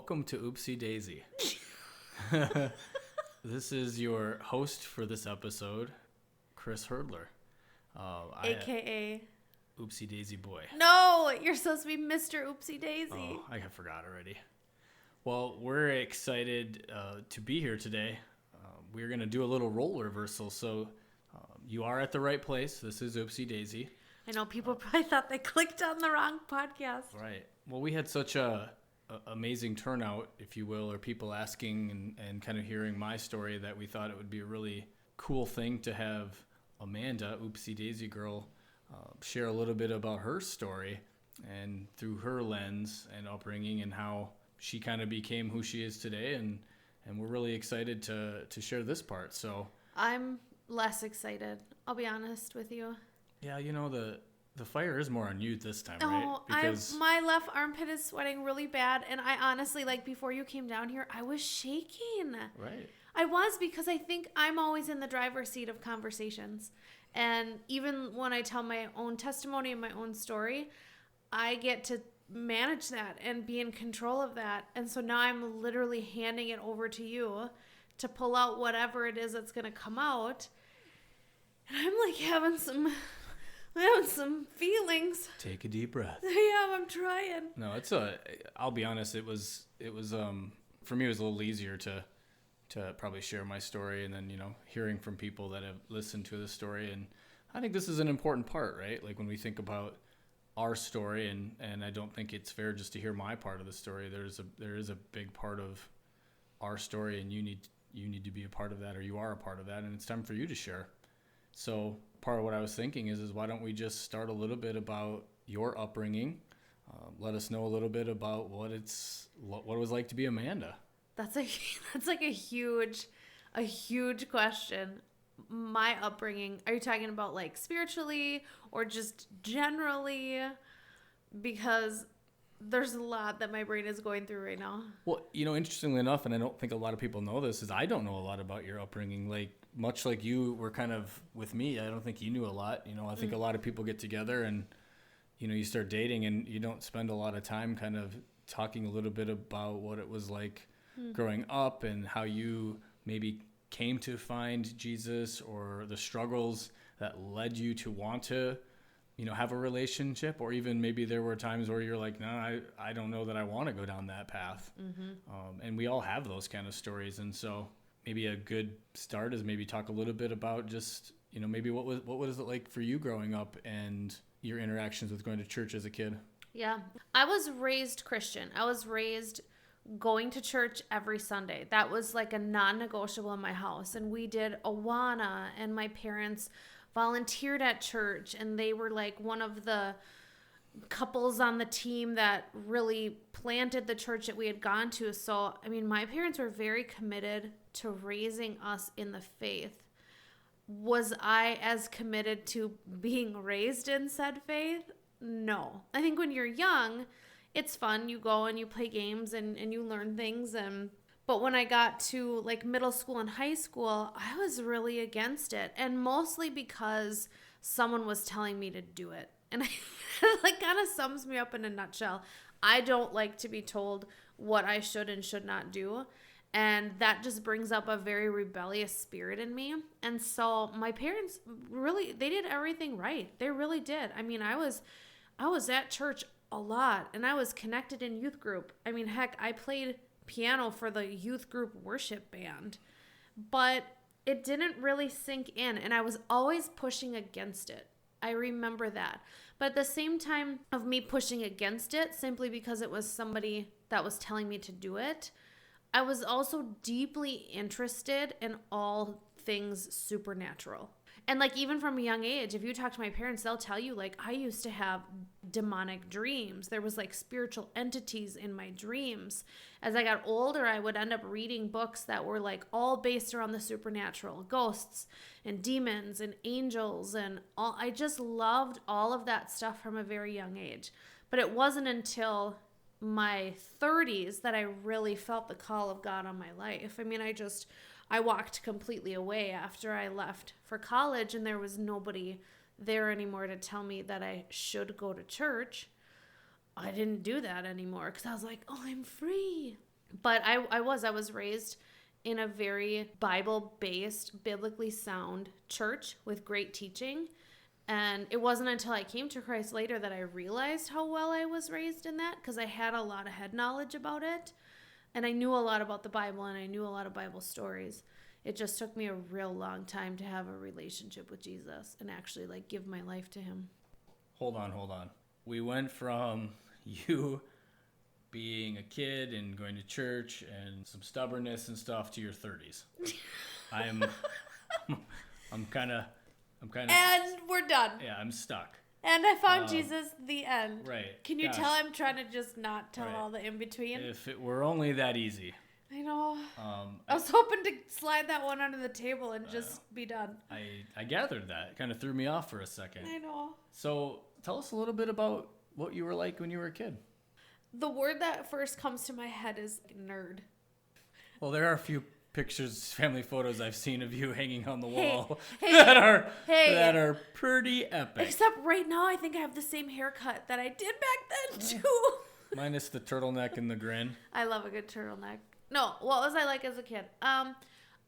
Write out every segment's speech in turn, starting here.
Welcome to Oopsy Daisy. This is your host for this episode, Chris Hirdler. AKA Oopsy Daisy Boy. No, you're supposed to be Mr. Oopsy Daisy. Oh, I forgot already. Well, we're excited to be here today. We're going to do a little role reversal, so you are at the right place. This is Oopsy Daisy. I know people probably thought they clicked on the wrong podcast. Right. Well, we had such a amazing turnout, if you will, or people asking and kind of hearing my story, that we thought it would be a really cool thing to have Amanda, Oopsy Daisy Girl, share a little bit about her story and through her lens and upbringing and how she kind of became who she is today. And we're really excited to share this part. So I'm less excited, I'll be honest with you. Yeah, you know, the fire is more on you this time, right? Oh, Because my left armpit is sweating really bad, and I honestly, like, before you came down here, I was shaking. Right. I was, because I think I'm always in the driver's seat of conversations. And even when I tell my own testimony and my own story, I get to manage that and be in control of that. And so now I'm literally handing it over to you to pull out whatever it is that's going to come out. And I'm like having some feelings. Take a deep breath. Yeah, I'm trying. No, I'll be honest, it was for me, it was a little easier to probably share my story, and then, you know, hearing from people that have listened to the story. And I think this is an important part, right? Like, when we think about our story, and I don't think it's fair just to hear my part of the story. There is a big part of our story, and you need to be a part of that, or you are a part of that, and it's time for you to share. So part of what I was thinking is why don't we just start a little bit about your upbringing? Let us know a little bit about what it was like to be Amanda. That's like a huge question. My upbringing, are you talking about like spiritually or just generally? Because there's a lot that my brain is going through right now. Well, you know, interestingly enough, and I don't think a lot of people know this, is I don't know a lot about your upbringing. Like, much like you were kind of with me, I don't think you knew a lot. You know, I think a lot of people get together and, you know, you start dating and you don't spend a lot of time kind of talking a little bit about what it was like growing up and how you maybe came to find Jesus, or the struggles that led you to want to, you know, have a relationship, or even maybe there were times where you're like, no, I don't know that I want to go down that path. And we all have those kind of stories. And so maybe a good start is maybe talk a little bit about just, you know, maybe what was it like for you growing up and your interactions with going to church as a kid? Yeah. I was raised Christian. I was raised going to church every Sunday. That was like a non-negotiable in my house. And we did Awana, and my parents volunteered at church, and they were like one of the couples on the team that really planted the church that we had gone to. So, I mean, my parents were very committed to raising us in the faith. Was I as committed to being raised in said faith? No. I think when you're young, it's fun. You go and you play games and you learn things. But when I got to like middle school and high school, I was really against it. And mostly because someone was telling me to do it. And like kind of sums me up in a nutshell. I don't like to be told what I should and should not do. And that just brings up a very rebellious spirit in me. And so my parents really, they did everything right. They really did. I mean, I was at church a lot, and I was connected in youth group. I mean, heck, I played piano for the youth group worship band, but it didn't really sink in, and I was always pushing against it. I remember that. But at the same time of me pushing against it, simply because it was somebody that was telling me to do it, I was also deeply interested in all things supernatural. And like, even from a young age, if you talk to my parents, they'll tell you, like, I used to have demonic dreams. There was like spiritual entities in my dreams. As I got older, I would end up reading books that were like all based around the supernatural, ghosts and demons and angels and all. I just loved all of that stuff from a very young age. But it wasn't until my 30s that I really felt the call of God on my life. I mean, I walked completely away after I left for college, and there was nobody there anymore to tell me that I should go to church. I didn't do that anymore because I was like, oh, I'm free. But I was raised in a very Bible-based, biblically sound church with great teaching. And it wasn't until I came to Christ later that I realized how well I was raised in that, because I had a lot of head knowledge about it. And I knew a lot about the Bible, and I knew a lot of Bible stories. It just took me a real long time to have a relationship with Jesus and actually like give my life to him. Hold on. We went from you being a kid and going to church and some stubbornness and stuff to your 30s. I'm kind of And we're done. yeah, I'm stuck. And I found Jesus, the end. Right. Can you tell I'm trying to just not tell all the in between? If it were only that easy. I know. I was hoping to slide that one under the table and just be done. I gathered that. It kind of threw me off for a second. I know. So tell us a little bit about what you were like when you were a kid. The word that first comes to my head is nerd. Well, there are a few pictures, family photos I've seen of you hanging on the wall Hey, that are pretty epic. Except right now, I think I have the same haircut that I did back then too. Minus the turtleneck and the grin. I love a good turtleneck. No, what was I like as a kid? I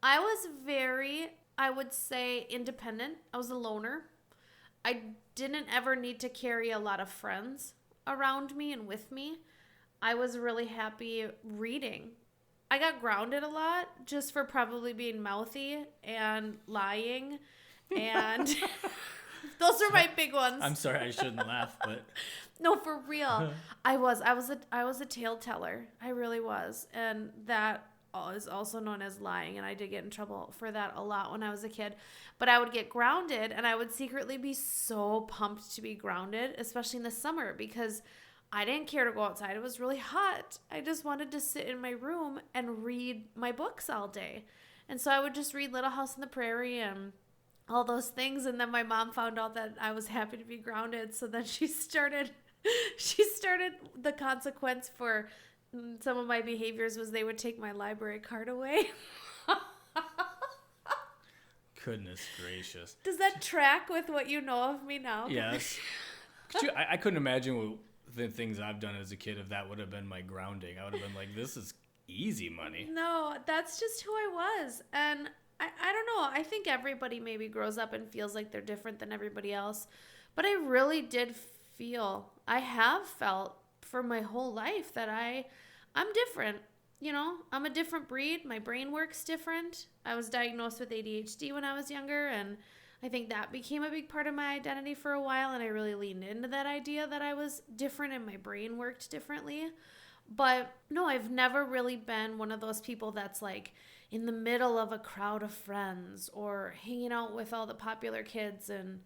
was very, I would say, independent. I was a loner. I didn't ever need to carry a lot of friends around me and with me. I was really happy reading. I got grounded a lot just for probably being mouthy and lying, and those are my big ones. I'm sorry, I shouldn't laugh, but no, for real. I was a tale teller. I really was, and that is also known as lying. And I did get in trouble for that a lot when I was a kid. But I would get grounded, and I would secretly be so pumped to be grounded, especially in the summer, because I didn't care to go outside. It was really hot. I just wanted to sit in my room and read my books all day. And so I would just read Little House on the Prairie and all those things. And then my mom found out that I was happy to be grounded. So then she started the consequence for some of my behaviors was they would take my library card away. goodness gracious. Does that track with what you know of me now? Yes. I couldn't imagine the things I've done as a kid if that would have been my grounding. I would have been like, this is easy money. No, that's just who I was. And I don't know. I think everybody maybe grows up and feels like they're different than everybody else. But I really did I have felt for my whole life that I'm different. You know, I'm a different breed. My brain works different. I was diagnosed with ADHD when I was younger, and I think that became a big part of my identity for a while, and I really leaned into that idea that I was different and my brain worked differently. But no, I've never really been one of those people that's like in the middle of a crowd of friends or hanging out with all the popular kids. And,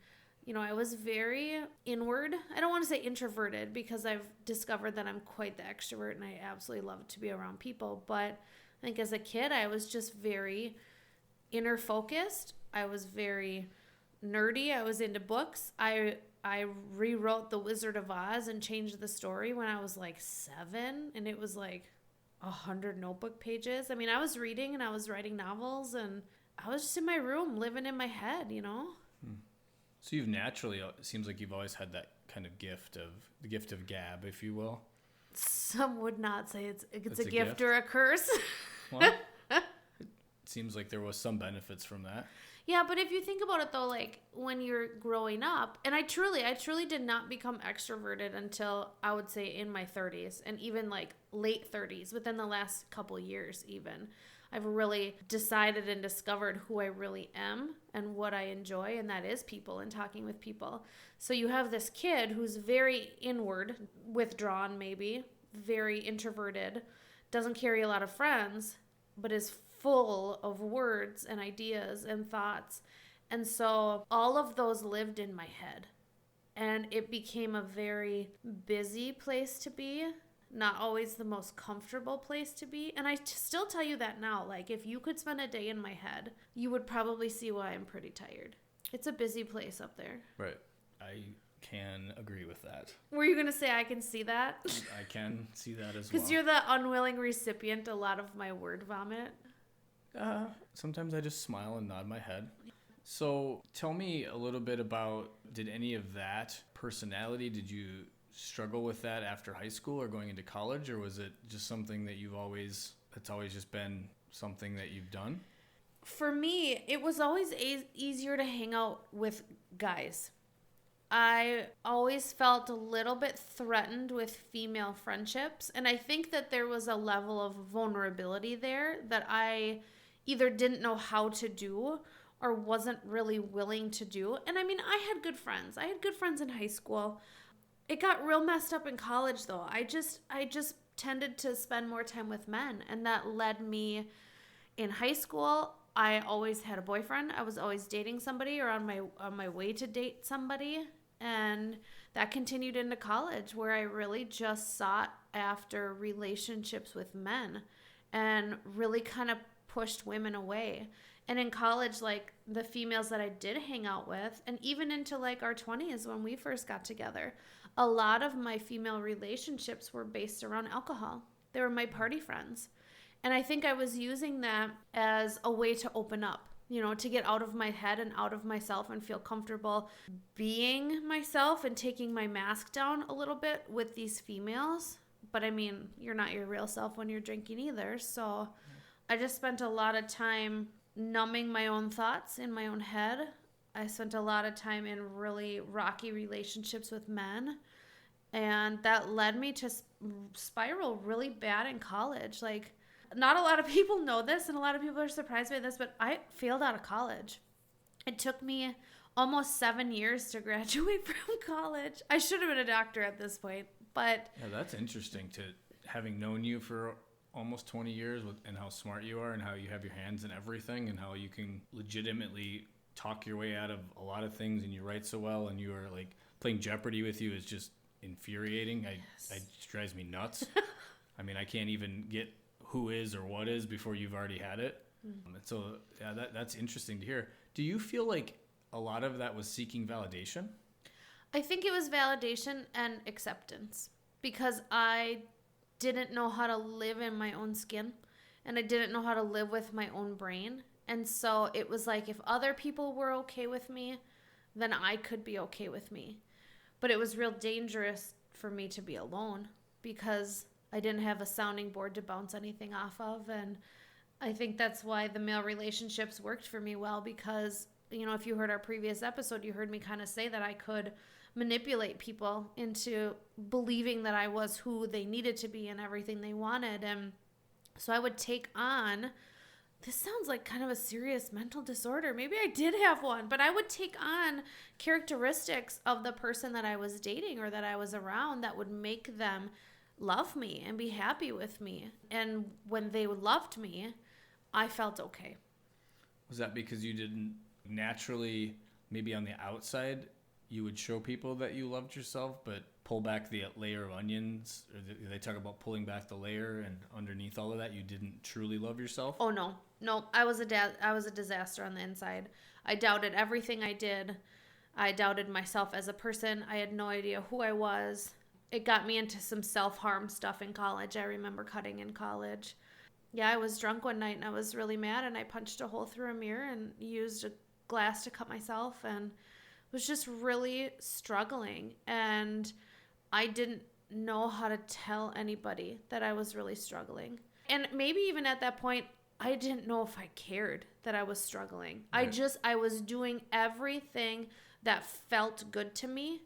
you know, I was very inward. I don't want to say introverted because I've discovered that I'm quite the extrovert and I absolutely love to be around people. But I think as a kid, I was just very inner focused. I was very nerdy. I was into books. I rewrote The Wizard of Oz and changed the story when I was like 7, and it was like 100 notebook pages. I mean, I was reading and I was writing novels, and I was just in my room living in my head, you know? So you've naturally, it seems like you've always had that kind of the gift of gab, if you will. Some would not say it's a gift or a curse. Well, it seems like there was some benefits from that. Yeah, but if you think about it though, like when you're growing up, and I truly did not become extroverted until I would say in my 30s and even like late 30s, within the last couple years even. I've really decided and discovered who I really am and what I enjoy, and that is people and talking with people. So you have this kid who's very inward, withdrawn maybe, very introverted, doesn't carry a lot of friends, but is full of words and ideas and thoughts. And so all of those lived in my head. And it became a very busy place to be, not always the most comfortable place to be. And I still tell you that now. Like, if you could spend a day in my head, you would probably see why I'm pretty tired. It's a busy place up there. Right. I can agree with that. Were you going to say I can see that? I can see that as well. Because you're the unwilling recipient a lot of my word vomit. Sometimes I just smile and nod my head. So tell me a little bit about, did any of that personality, did you struggle with that after high school or going into college, or was it just something that it's always just been something that you've done? For me, it was always easier to hang out with guys. I always felt a little bit threatened with female friendships. And I think that there was a level of vulnerability there that I either didn't know how to do or wasn't really willing to do. And I mean, I had good friends. I had good friends in high school. It got real messed up in college, though. I just tended to spend more time with men. And that led me in high school. I always had a boyfriend. I was always dating somebody or on my way to date somebody. And that continued into college, where I really just sought after relationships with men and really kind of pushed women away. And in college, like the females that I did hang out with, and even into like our 20s when we first got together, a lot of my female relationships were based around alcohol. They were my party friends. And I think I was using that as a way to open up, to get out of my head and out of myself and feel comfortable being myself and taking my mask down a little bit with these females. But I mean, you're not your real self when you're drinking either. So I just spent a lot of time numbing my own thoughts in my own head. I spent a lot of time in really rocky relationships with men. And that led me to spiral really bad in college. Like, not a lot of people know this, and a lot of people are surprised by this, but I failed out of college. It took me almost 7 years to graduate from college. I should have been a doctor at this point, but... Yeah, that's interesting, to having known you for almost 20 years and how smart you are and how you have your hands in everything and how you can legitimately talk your way out of a lot of things and you write so well, and you are like playing Jeopardy with you is just infuriating. Yes. It drives me nuts. I mean, I can't even get who is or what is before you've already had it. So yeah, that's interesting to hear. Do you feel like a lot of that was seeking validation? I think it was validation and acceptance, because I didn't know how to live in my own skin and I didn't know how to live with my own brain. And so it was like, if other people were okay with me, then I could be okay with me. But it was real dangerous for me to be alone because I didn't have a sounding board to bounce anything off of. And I think that's why the male relationships worked for me well, because, if you heard our previous episode, you heard me kind of say that I could manipulate people into believing that I was who they needed to be and everything they wanted. And so I would take on, this sounds like kind of a serious mental disorder. Maybe I did have one, but I would take on characteristics of the person that I was dating or that I was around that would make them love me and be happy with me. And when they loved me, I felt okay. Was that because you didn't naturally, maybe on the outside, you would show people that you loved yourself, but pull back the layer of onions? Or they talk about pulling back the layer, and underneath all of that, you didn't truly love yourself? Oh, no. I was a disaster on the inside. I doubted everything I did. I doubted myself as a person. I had no idea who I was. It got me into some self-harm stuff in college. I remember cutting in college. Yeah, I was drunk one night and I was really mad, and I punched a hole through a mirror and used a glass to cut myself, and was just really struggling. And I didn't know how to tell anybody that I was really struggling. And maybe even at that point, I didn't know if I cared that I was struggling. Right. I was doing everything that felt good to me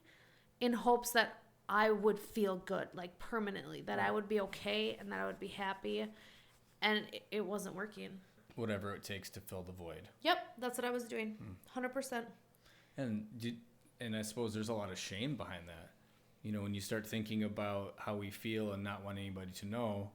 in hopes that I would feel good, like permanently, that I would be okay and that I would be happy. And it wasn't working. Whatever it takes to fill the void. Yep, that's what I was doing. 100%. And I suppose there's a lot of shame behind that. When you start thinking about how we feel and not want anybody to know,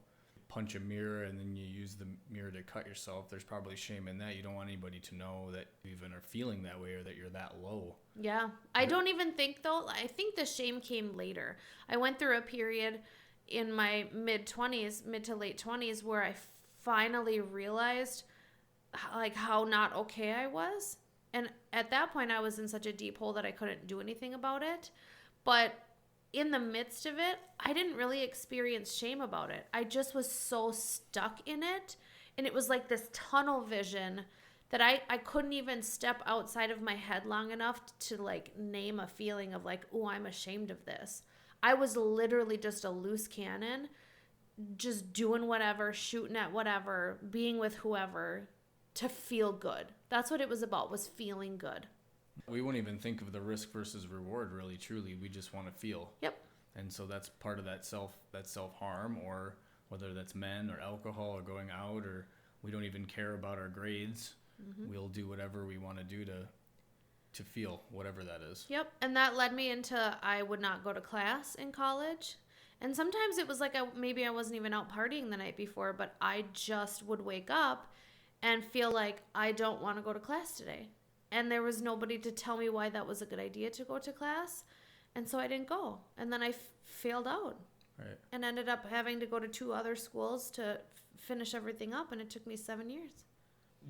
punch a mirror and then you use the mirror to cut yourself, there's probably shame in that. You don't want anybody to know that you even are feeling that way or that you're that low. Yeah. I don't even think, though, I think the shame came later. I went through a period in my mid to late 20s, where I finally realized like how not okay I was. And at that point, I was in such a deep hole that I couldn't do anything about it. But in the midst of it, I didn't really experience shame about it. I just was so stuck in it. And it was like this tunnel vision that I couldn't even step outside of my head long enough to like name a feeling of like, oh, I'm ashamed of this. I was literally just a loose cannon, just doing whatever, shooting at whatever, being with whoever to feel good. That's what it was about, was feeling good. We won't even think of the risk versus reward, really, truly. We just want to feel. Yep. And so that's part of that self-harm, or whether that's men or alcohol or going out, or we don't even care about our grades. Mm-hmm. We'll do whatever we want to do to feel whatever that is. Yep. And that led me into, I would not go to class in college. And sometimes it was like maybe I wasn't even out partying the night before, but I just would wake up and feel like I don't want to go to class today. And there was nobody to tell me why that was a good idea to go to class. And so I didn't go. And then I failed out. Right. And ended up having to go to 2 other schools to finish everything up. And it took me 7 years.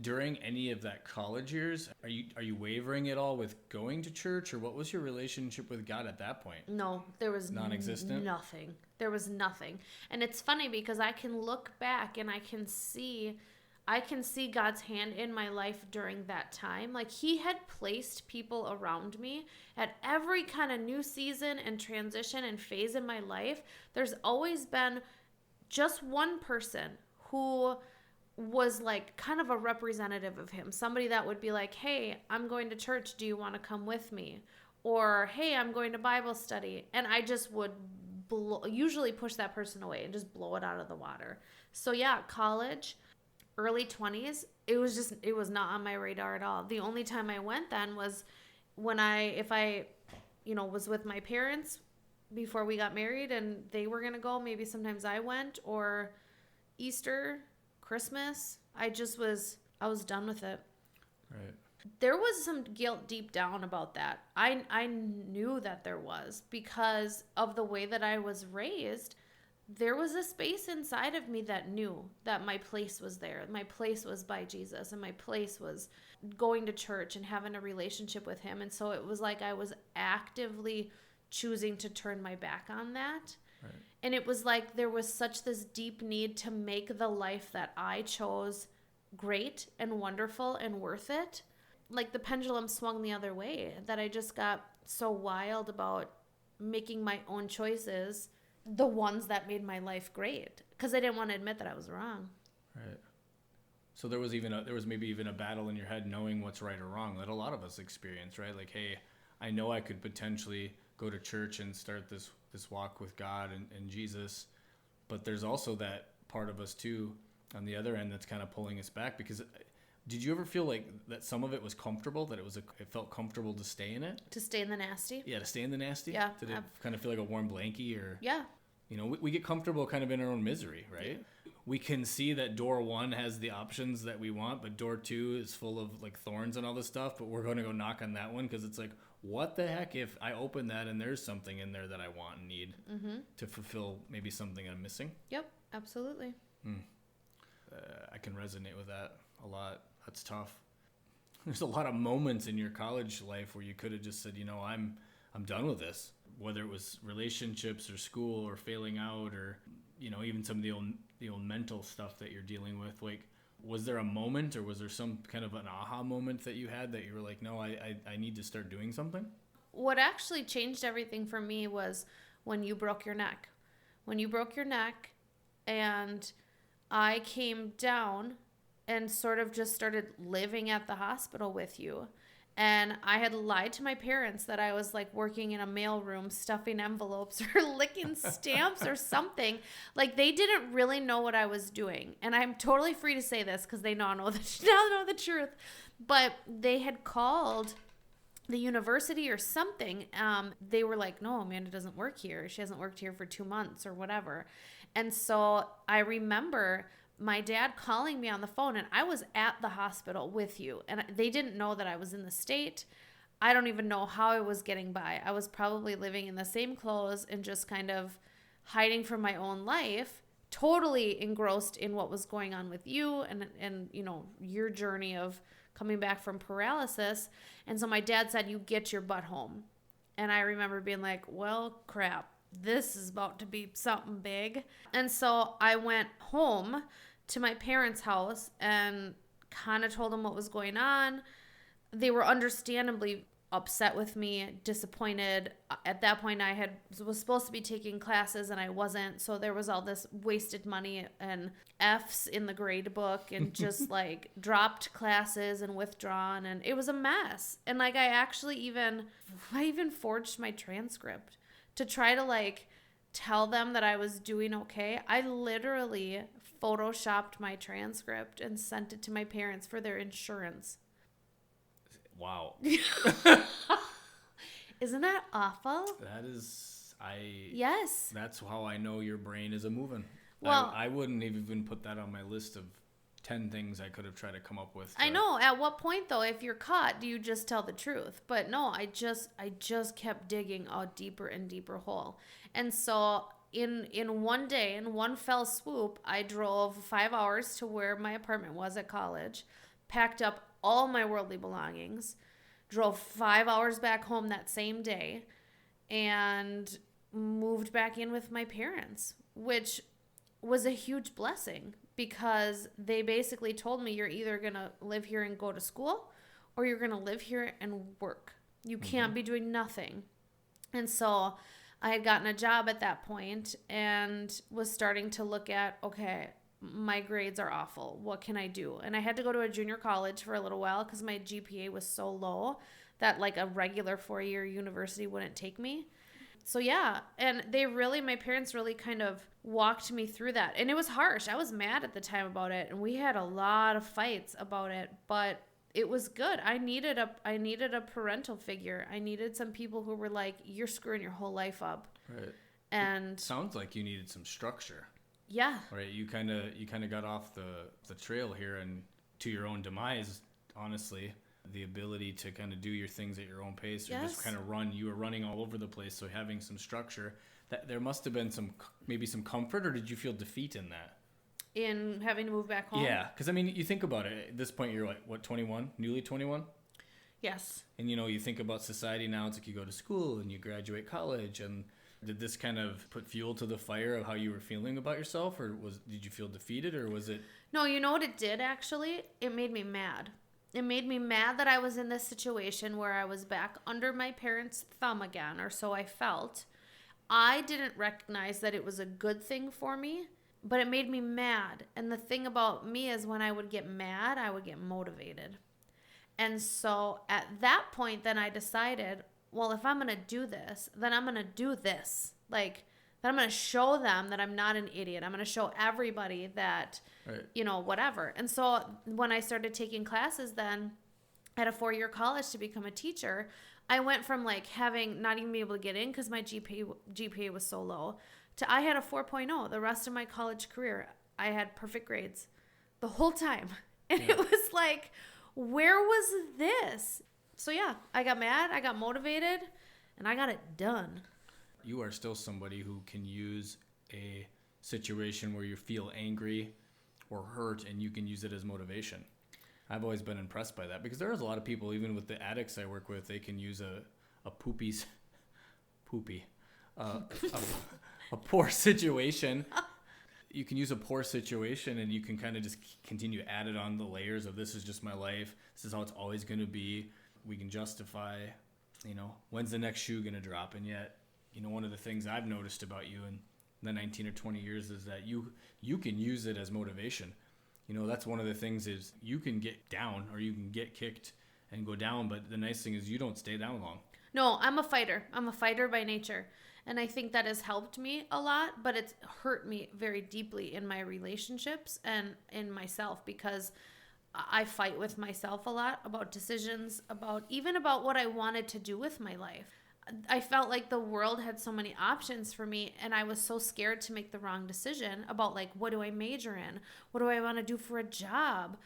During any of that college years, are you wavering at all with going to church, or what was your relationship with God at that point? No, there was non-existent. Nothing. There was nothing. And it's funny because I can look back and I can see God's hand in my life during that time. Like, he had placed people around me at every kind of new season and transition and phase in my life. There's always been just one person who was like kind of a representative of him. Somebody that would be like, hey, I'm going to church. Do you want to come with me? Or, hey, I'm going to Bible study. And I just would usually push that person away and just blow it out of the water. So yeah, college, early 20s, it was not on my radar at all. The only time I went then was when if I was with my parents before we got married and they were going to go, maybe sometimes I went, or Easter, Christmas. I was done with it. Right. There was some guilt deep down about that. I knew that there was, because of the way that I was raised. There was a space inside of me that knew that my place was there. My place was by Jesus, and my place was going to church and having a relationship with him. And so it was like I was actively choosing to turn my back on that. Right. And it was like there was such this deep need to make the life that I chose great and wonderful and worth it. Like the pendulum swung the other way, that I just got so wild about making my own choices, the ones that made my life great, because I didn't want to admit that I was wrong. Right. So there was maybe even a battle in your head knowing what's right or wrong that a lot of us experience, right? Like, hey, I know I could potentially go to church and start this walk with God and Jesus, but there's also that part of us too on the other end that's kind of pulling us back. Because did you ever feel like that some of it was comfortable, that it felt comfortable to stay in it? To stay in the nasty? Yeah, to stay in the nasty? Yeah. Did it kind of feel like a warm blankie? Or yeah. We get comfortable kind of in our own misery, right? Yeah. We can see that door 1 has the options that we want, but door 2 is full of like thorns and all this stuff, but we're going to go knock on that one because it's like, what the heck if I open that and there's something in there that I want and need to fulfill maybe something I'm missing? Yep, absolutely. I can resonate with that a lot. That's tough. There's a lot of moments in your college life where you could have just said, I'm done with this. Whether it was relationships or school or failing out, or even some of the old mental stuff that you're dealing with. Like, was there a moment, or was there some kind of an aha moment that you had that you were like, no, I need to start doing something? What actually changed everything for me was when you broke your neck. When you broke your neck, and I came down and sort of just started living at the hospital with you. And I had lied to my parents that I was like working in a mailroom, stuffing envelopes or licking stamps or something. Like, they didn't really know what I was doing. And I'm totally free to say this because they now know the truth. But they had called the university or something. They were like, no, Amanda doesn't work here. She hasn't worked here for 2 months or whatever. And so I remember my dad calling me on the phone, and I was at the hospital with you, and they didn't know that I was in the state. I don't even know how I was getting by. I was probably living in the same clothes and just kind of hiding from my own life, totally engrossed in what was going on with you and your journey of coming back from paralysis. And so my dad said, you get your butt home. And I remember being like, well, crap. This is about to be something big. And so I went home to my parents' house and kind of told them what was going on. They were understandably upset with me, disappointed. At that point, I was supposed to be taking classes and I wasn't. So there was all this wasted money and F's in the grade book and just like dropped classes and withdrawn. And it was a mess. And like I even forged my transcript to try to like tell them that I was doing okay. I literally photoshopped my transcript and sent it to my parents for their insurance. Wow. Isn't that awful? That is, Yes. That's how I know your brain is a moving. Well, I wouldn't have even put that on my list of 10 things I could have tried to come up with. I know. At what point though, if you're caught, do you just tell the truth? But no, I just kept digging a deeper and deeper hole. And so in one day, in one fell swoop, I drove 5 hours to where my apartment was at college, packed up all my worldly belongings, drove 5 hours back home that same day, and moved back in with my parents, which was a huge blessing because they basically told me, you're either going to live here and go to school or you're going to live here and work. You can't be doing nothing. And so I had gotten a job at that point and was starting to look at, okay, my grades are awful. What can I do? And I had to go to a junior college for a little while because my GPA was so low that like a regular 4-year university wouldn't take me. So yeah, and my parents really kind of walked me through that. And it was harsh. I was mad at the time about it, and we had a lot of fights about it, but it was good. I needed a parental figure. I needed some people who were like, you're screwing your whole life up. Right. And it sounds like you needed some structure. Yeah. Right. You kind of got off the trail here, and to your own demise, honestly. The ability to kind of do your things at your own pace, or just kind of run. You were running all over the place, so having some structure. That there must have been maybe some comfort, or did you feel defeat in that? In having to move back home? Yeah, because I mean, you think about it. At this point, you're like, what, 21? Newly 21? Yes. And you think about society now. It's like you go to school and you graduate college, and did this kind of put fuel to the fire of how you were feeling about yourself, or did you feel defeated, or was it? No, you know what it did actually? It made me mad. It made me mad that I was in this situation where I was back under my parents' thumb again, or so I felt. I didn't recognize that it was a good thing for me, but it made me mad. And the thing about me is when I would get mad, I would get motivated. And so at that point, then I decided, well, if I'm going to do this, then I'm going to do this. Then I'm going to show them that I'm not an idiot. I'm going to show everybody that, right, whatever. And so when I started taking classes then at a 4-year college to become a teacher, I went from having not even be able to get in because my GPA was so low to I had a 4.0 the rest of my college career. I had perfect grades the whole time. And It was like, where was this? So yeah, I got mad, I got motivated, and I got it done. You are still somebody who can use a situation where you feel angry or hurt, and you can use it as motivation. I've always been impressed by that because there's a lot of people, even with the addicts I work with, they can use a poor situation. You can use a poor situation, and you can kind of just continue to add it on the layers of, this is just my life. This is how it's always going to be. We can justify, when's the next shoe going to drop? And yet, one of the things I've noticed about you in the 19 or 20 years is that you can use it as motivation. That's one of the things is you can get down or you can get kicked and go down, but the nice thing is you don't stay down long. No, I'm a fighter. I'm a fighter by nature. And I think that has helped me a lot, but it's hurt me very deeply in my relationships and in myself because I fight with myself a lot about decisions, even about what I wanted to do with my life. I felt like the world had so many options for me, and I was so scared to make the wrong decision about what do I major in? What do I want to do for a job?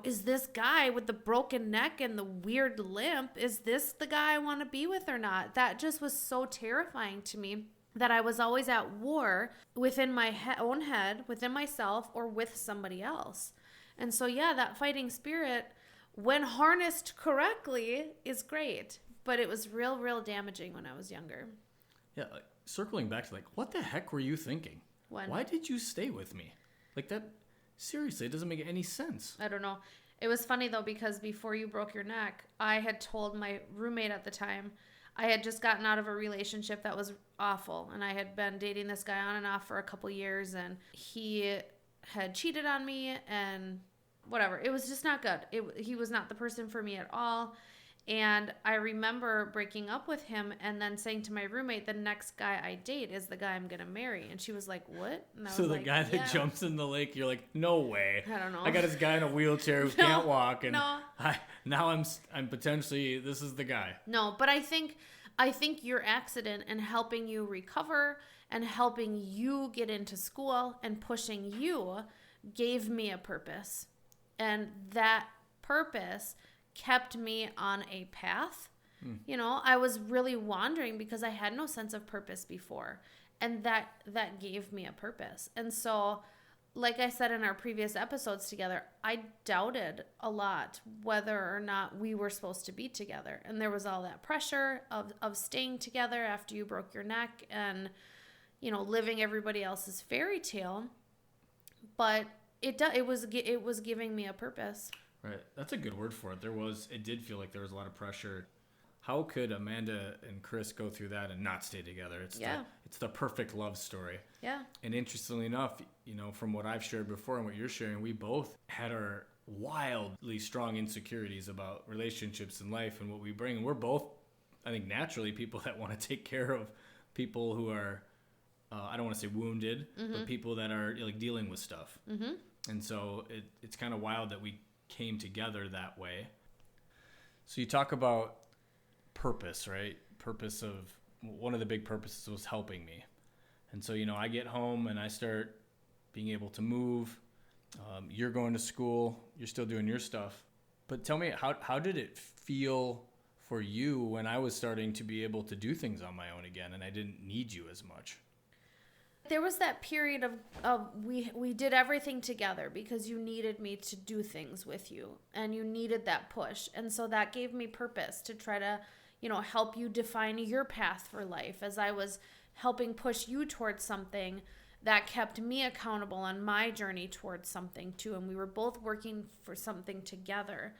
Is this guy with the broken neck and the weird limp, is this the guy I want to be with or not? That just was so terrifying to me that I was always at war within my own head, within myself, or with somebody else. And so, yeah, that fighting spirit, when harnessed correctly, is great. But it was real damaging when I was younger. Yeah, circling back to what the heck were you thinking? When? Why did you stay with me? That, seriously, it doesn't make any sense. I don't know. It was funny though, because before you broke your neck, I had told my roommate at the time, I had just gotten out of a relationship that was awful, and I had been dating this guy on and off for a couple years, and he had cheated on me and whatever. It was just not good. He was not the person for me at all. And I remember breaking up with him and then saying to my roommate, the next guy I date is the guy I'm going to marry. And she was like, what? And I So was the like, guy that jumps in the lake, you're like, no way. I don't know. I got this guy in a wheelchair who can't walk, and No. now I'm potentially, this is the guy. No, but I think your accident and helping you recover and helping you get into school and pushing you gave me a purpose. And that purpose kept me on a path. You know, I was really wandering because I had no sense of purpose before. And that gave me a purpose. And so, like I said in our previous episodes together, I doubted a lot whether or not we were supposed to be together. And there was all that pressure of staying together after you broke your neck and, you know, living everybody else's fairy tale. But it was giving me a purpose. Right. That's a good word for it. It did feel like there was a lot of pressure. How could Amanda and Chris go through that and not stay together? It's the perfect love story. Yeah. And interestingly enough, you know, from what I've shared before and what you're sharing, we both had our wildly strong insecurities about relationships and life and what we bring. And we're both, I think, naturally people that want to take care of people who are, I don't want to say wounded, but people that are like dealing with stuff. Mm-hmm. And so it's kind of wild that we came together that way. So you talk about purpose, right? One of the big purposes was helping me. And so, you know, I get home and I start being able to move. You're going to school, you're still doing your stuff. But tell me, how did it feel for you when I was starting to be able to do things on my own again and I didn't need you as much? There was that period of we did everything together because you needed me to do things with you and you needed that push. And so that gave me purpose to try to, you know, help you define your path for life as I was helping push you towards something that kept me accountable on my journey towards something too. And we were both working for something together.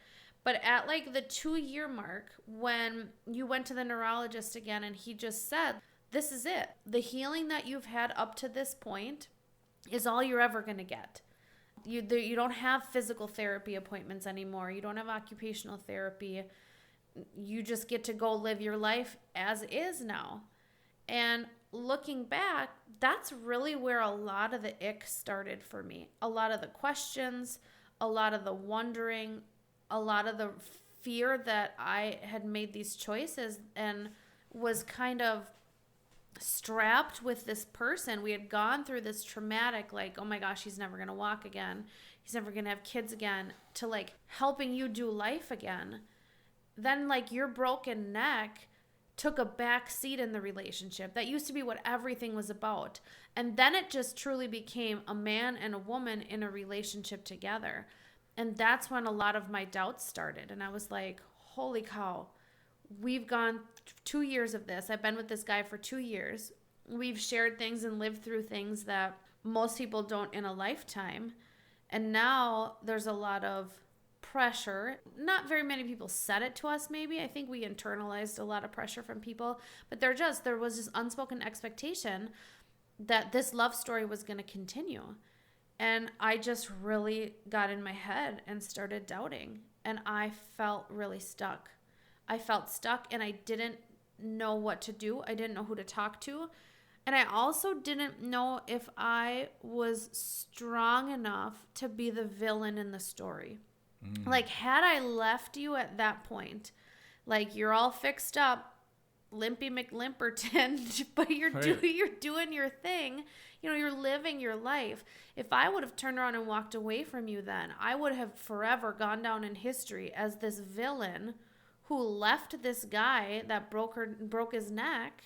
But at like the 2-year mark, when you went to the neurologist again and he just said, this is it. The healing that you've had up to this point is all you're ever going to get. You don't have physical therapy appointments anymore. You don't have occupational therapy. You just get to go live your life as is now. And looking back, that's really where a lot of the ick started for me. A lot of the questions, a lot of the wondering, a lot of the fear that I had made these choices and was kind of strapped with this person. We had gone through this traumatic, like, oh my gosh, he's never going to walk again. He's never going to have kids again, to like helping you do life again. Then like your broken neck took a back seat in the relationship. That used to be what everything was about. And then it just truly became a man and a woman in a relationship together. And that's when a lot of my doubts started. And I was like, holy cow, we've gone 2 years of this. I've been with this guy for 2 years. We've shared things and lived through things that most people don't in a lifetime. And now there's a lot of pressure. Not very many people said it to us, maybe. I think we internalized a lot of pressure from people. But there was this unspoken expectation that this love story was going to continue. And I just really got in my head and started doubting. And I felt really stuck. I felt stuck and I didn't know what to do. I didn't know who to talk to. And I also didn't know if I was strong enough to be the villain in the story. Like, had I left you at that point, like you're all fixed up, Limpy McLimperton, but you're doing your thing. You know, you're living your life. If I would have turned around and walked away from you then, I would have forever gone down in history as this villain who left this guy that broke his neck,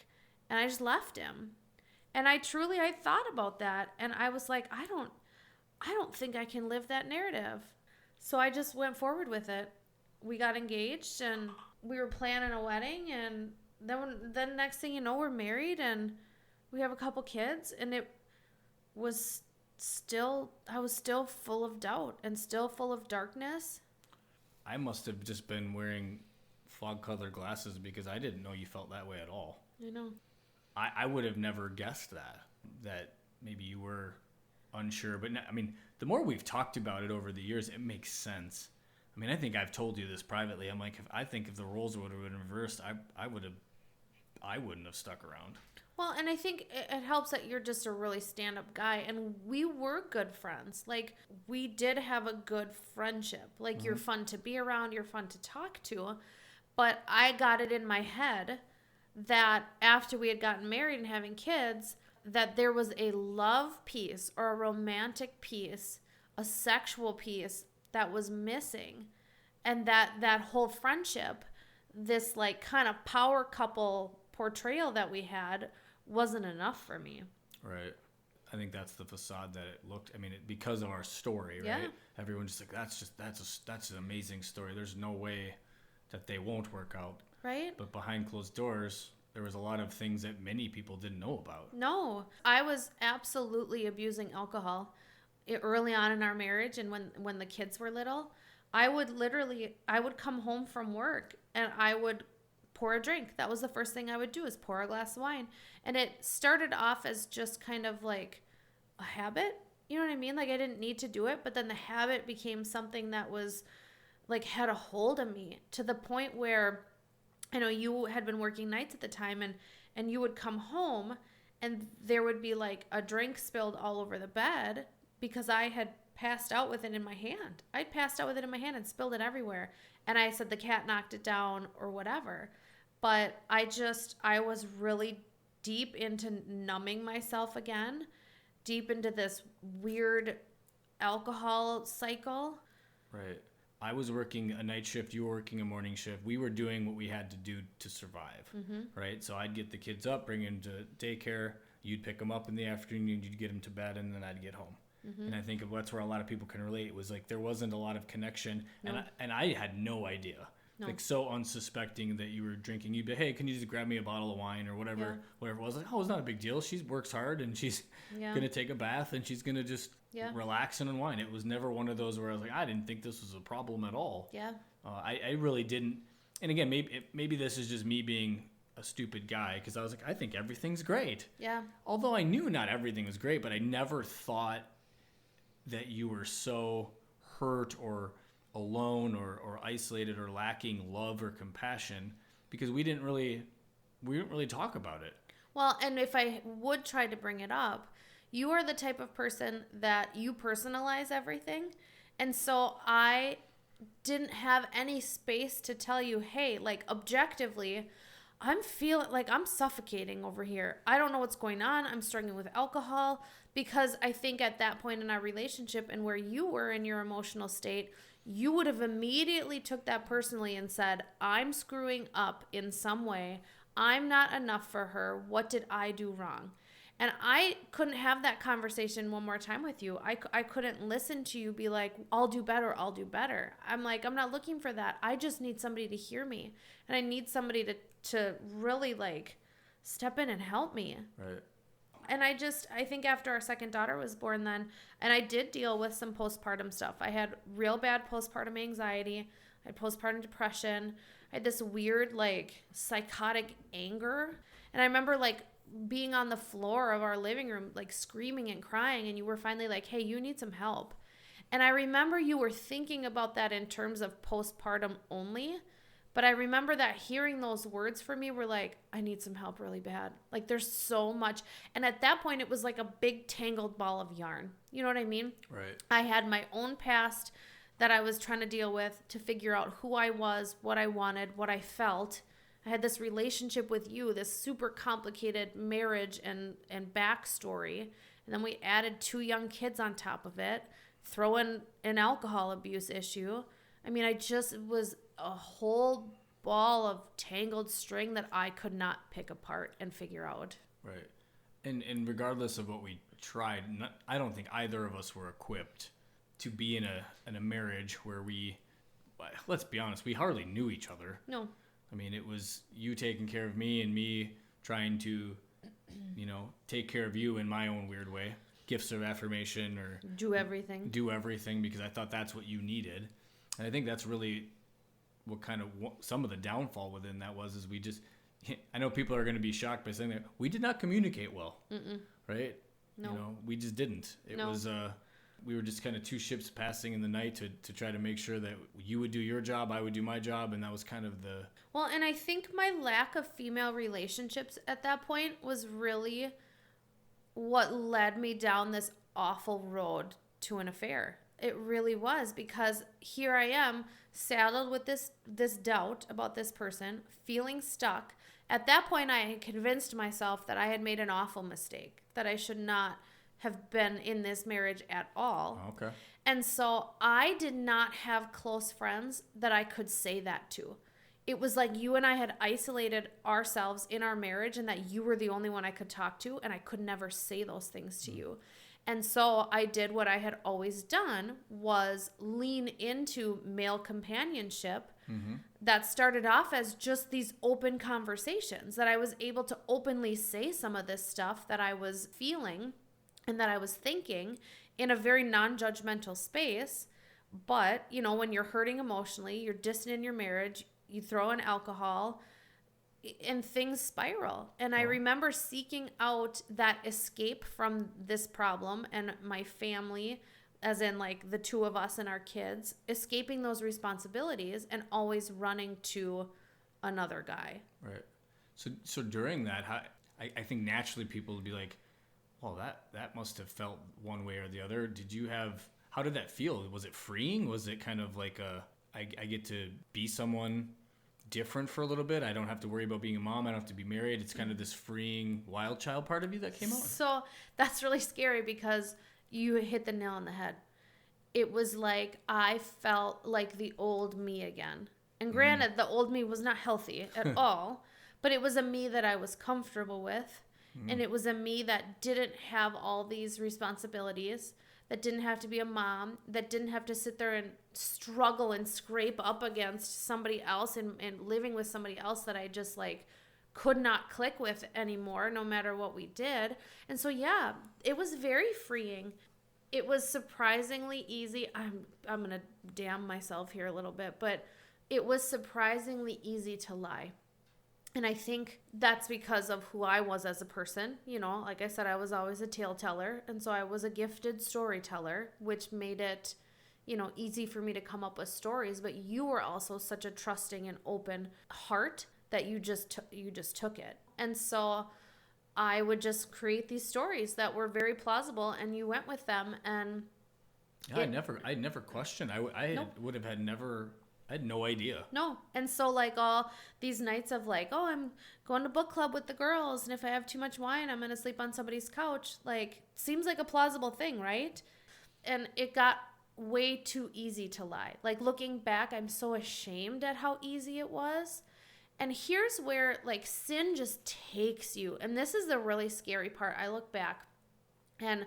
and I just left him. And I thought about that, and I was like, I don't think I can live that narrative. So I just went forward with it. We got engaged, and we were planning a wedding, and then next thing you know, we're married, and we have a couple kids, and I was still full of doubt and still full of darkness. I must have just been wearing fog-colored glasses because I didn't know you felt that way at all. I know. I would have never guessed that maybe you were unsure. But I mean, the more we've talked about it over the years, it makes sense. I mean, I think I've told you this privately. I'm like, if the roles would have been reversed, I wouldn't have stuck around. Well, and I think it helps that you're just a really stand-up guy, and we were good friends. Like, we did have a good friendship. Like, you're fun to be around, you're fun to talk to, but I got it in my head that after we had gotten married and having kids, that there was a love piece or a romantic piece, a sexual piece that was missing, and that whole friendship, this like kind of power couple portrayal that we had, wasn't enough for me. Right. I think that's the facade that it looked. I mean, because of our story, right? Yeah. Everyone's just like, that's an amazing story. There's no way that they won't work out. Right. But behind closed doors, there was a lot of things that many people didn't know about. No, I was absolutely abusing alcohol early on in our marriage, and when the kids were little, I would come home from work and I would pour a drink. That was the first thing I would do, is pour a glass of wine. And it started off as just kind of like a habit. You know what I mean? Like, I didn't need to do it, but then the habit became something that was like had a hold of me, to the point where, I know you had been working nights at the time, and you would come home and there would be like a drink spilled all over the bed because I had passed out with it in my hand. I'd passed out with it in my hand and spilled it everywhere. And I said the cat knocked it down or whatever. But I was really deep into numbing myself again, deep into this weird alcohol cycle. Right. I was working a night shift, you were working a morning shift. We were doing what we had to do to survive, right? So I'd get the kids up, bring them to daycare. You'd pick them up in the afternoon, you'd get them to bed, and then I'd get home. And I think that's where a lot of people can relate. It was like there wasn't a lot of connection, no. and I had no idea. No. Like, so unsuspecting that you were drinking. You'd be, hey, can you just grab me a bottle of wine or whatever it was. Like, oh, it's not a big deal. She works hard and she's going to take a bath and she's going to just relax and unwind. It was never one of those where I was like, I didn't think this was a problem at all. Yeah. I really didn't. And again, maybe this is just me being a stupid guy, because I was like, I think everything's great. Yeah. Although I knew not everything was great, but I never thought that you were so hurt or alone or isolated or lacking love or compassion, because we didn't really talk about it. Well, and if I would try to bring it up, you are the type of person that you personalize everything. And so I didn't have any space to tell you, hey, like, objectively, I'm feeling like I'm suffocating over here. I don't know what's going on. I'm struggling with alcohol, because I think at that point in our relationship and where you were in your emotional state, you would have immediately took that personally and said, I'm screwing up in some way. I'm not enough for her. What did I do wrong? And I couldn't have that conversation one more time with you. I couldn't listen to you be like, I'll do better. I'm like, I'm not looking for that. I just need somebody to hear me. And I need somebody to really like step in and help me. Right. And I think after our second daughter was born then, and I did deal with some postpartum stuff. I had real bad postpartum anxiety. I had postpartum depression. I had this weird, like, psychotic anger. And I remember, like, being on the floor of our living room, like, screaming and crying. And you were finally like, hey, you need some help. And I remember you were thinking about that in terms of postpartum only. But I remember that hearing those words for me were like, I need some help really bad. Like, there's so much. And at that point, it was like a big tangled ball of yarn. You know what I mean? Right. I had my own past that I was trying to deal with to figure out who I was, what I wanted, what I felt. I had this relationship with you, this super complicated marriage and backstory. And then we added 2 young kids on top of it, throw in an alcohol abuse issue. I mean, it was a whole ball of tangled string that I could not pick apart and figure out. Right. And regardless of what we tried, I don't think either of us were equipped to be in a marriage where let's be honest, we hardly knew each other. No. I mean, it was you taking care of me and me trying to, take care of you in my own weird way. Gifts of affirmation or do everything because I thought that's what you needed. And I think that's really what kind of some of the downfall within that was is we just, I know people are going to be shocked by saying that we did not communicate well. Right? No. You know, we just didn't. It was we were just kind of two ships passing in the night to try to make sure that you would do your job, I would do my job, and that was kind of the... Well, and I think my lack of female relationships at that point was really what led me down this awful road to an affair. It really was, because here I am saddled with this doubt about this person, feeling stuck. At that point, I had convinced myself that I had made an awful mistake, that I should not have been in this marriage at all. Okay. And so I did not have close friends that I could say that to. It was like you and I had isolated ourselves in our marriage, and that you were the only one I could talk to, and I could never say those things to you. And so I did what I had always done, was lean into male companionship that started off as just these open conversations, that I was able to openly say some of this stuff that I was feeling and that I was thinking in a very non-judgmental space. But, you know, when you're hurting emotionally, you're distant in your marriage, you throw in alcohol, and things spiral. And I remember seeking out that escape from this problem and my family, as in like the two of us and our kids, escaping those responsibilities and always running to another guy. Right. So during that, I think naturally people would be like, well, that must have felt one way or the other. How did that feel? Was it freeing? Was it kind of like I get to be someone different for a little bit? I don't have to worry about being a mom. I don't have to be married. It's kind of this freeing wild child part of you that came out. So that's really scary, because you hit the nail on the head. It was like I felt like the old me again. And granted, the old me was not healthy at all, but it was a me that I was comfortable with. And it was a me that didn't have all these responsibilities, that didn't have to be a mom, that didn't have to sit there and struggle and scrape up against somebody else and living with somebody else that I just like could not click with anymore, no matter what we did. And so, yeah, it was very freeing. It was surprisingly easy. I'm going to damn myself here a little bit, but it was surprisingly easy to lie. And I think that's because of who I was as a person. You know, like I said, I was always a tale teller. And so I was a gifted storyteller, which made it, you know, easy for me to come up with stories. But you were also such a trusting and open heart that you just took it. And so I would just create these stories that were very plausible, and you went with them. And yeah, I never questioned. Would have had never... I had no idea. No. And so like all these nights of like, oh, I'm going to book club with the girls, and if I have too much wine, I'm going to sleep on somebody's couch. Like, seems like a plausible thing, right? And it got way too easy to lie. Like, looking back, I'm so ashamed at how easy it was. And here's where like sin just takes you. And this is the really scary part. I look back and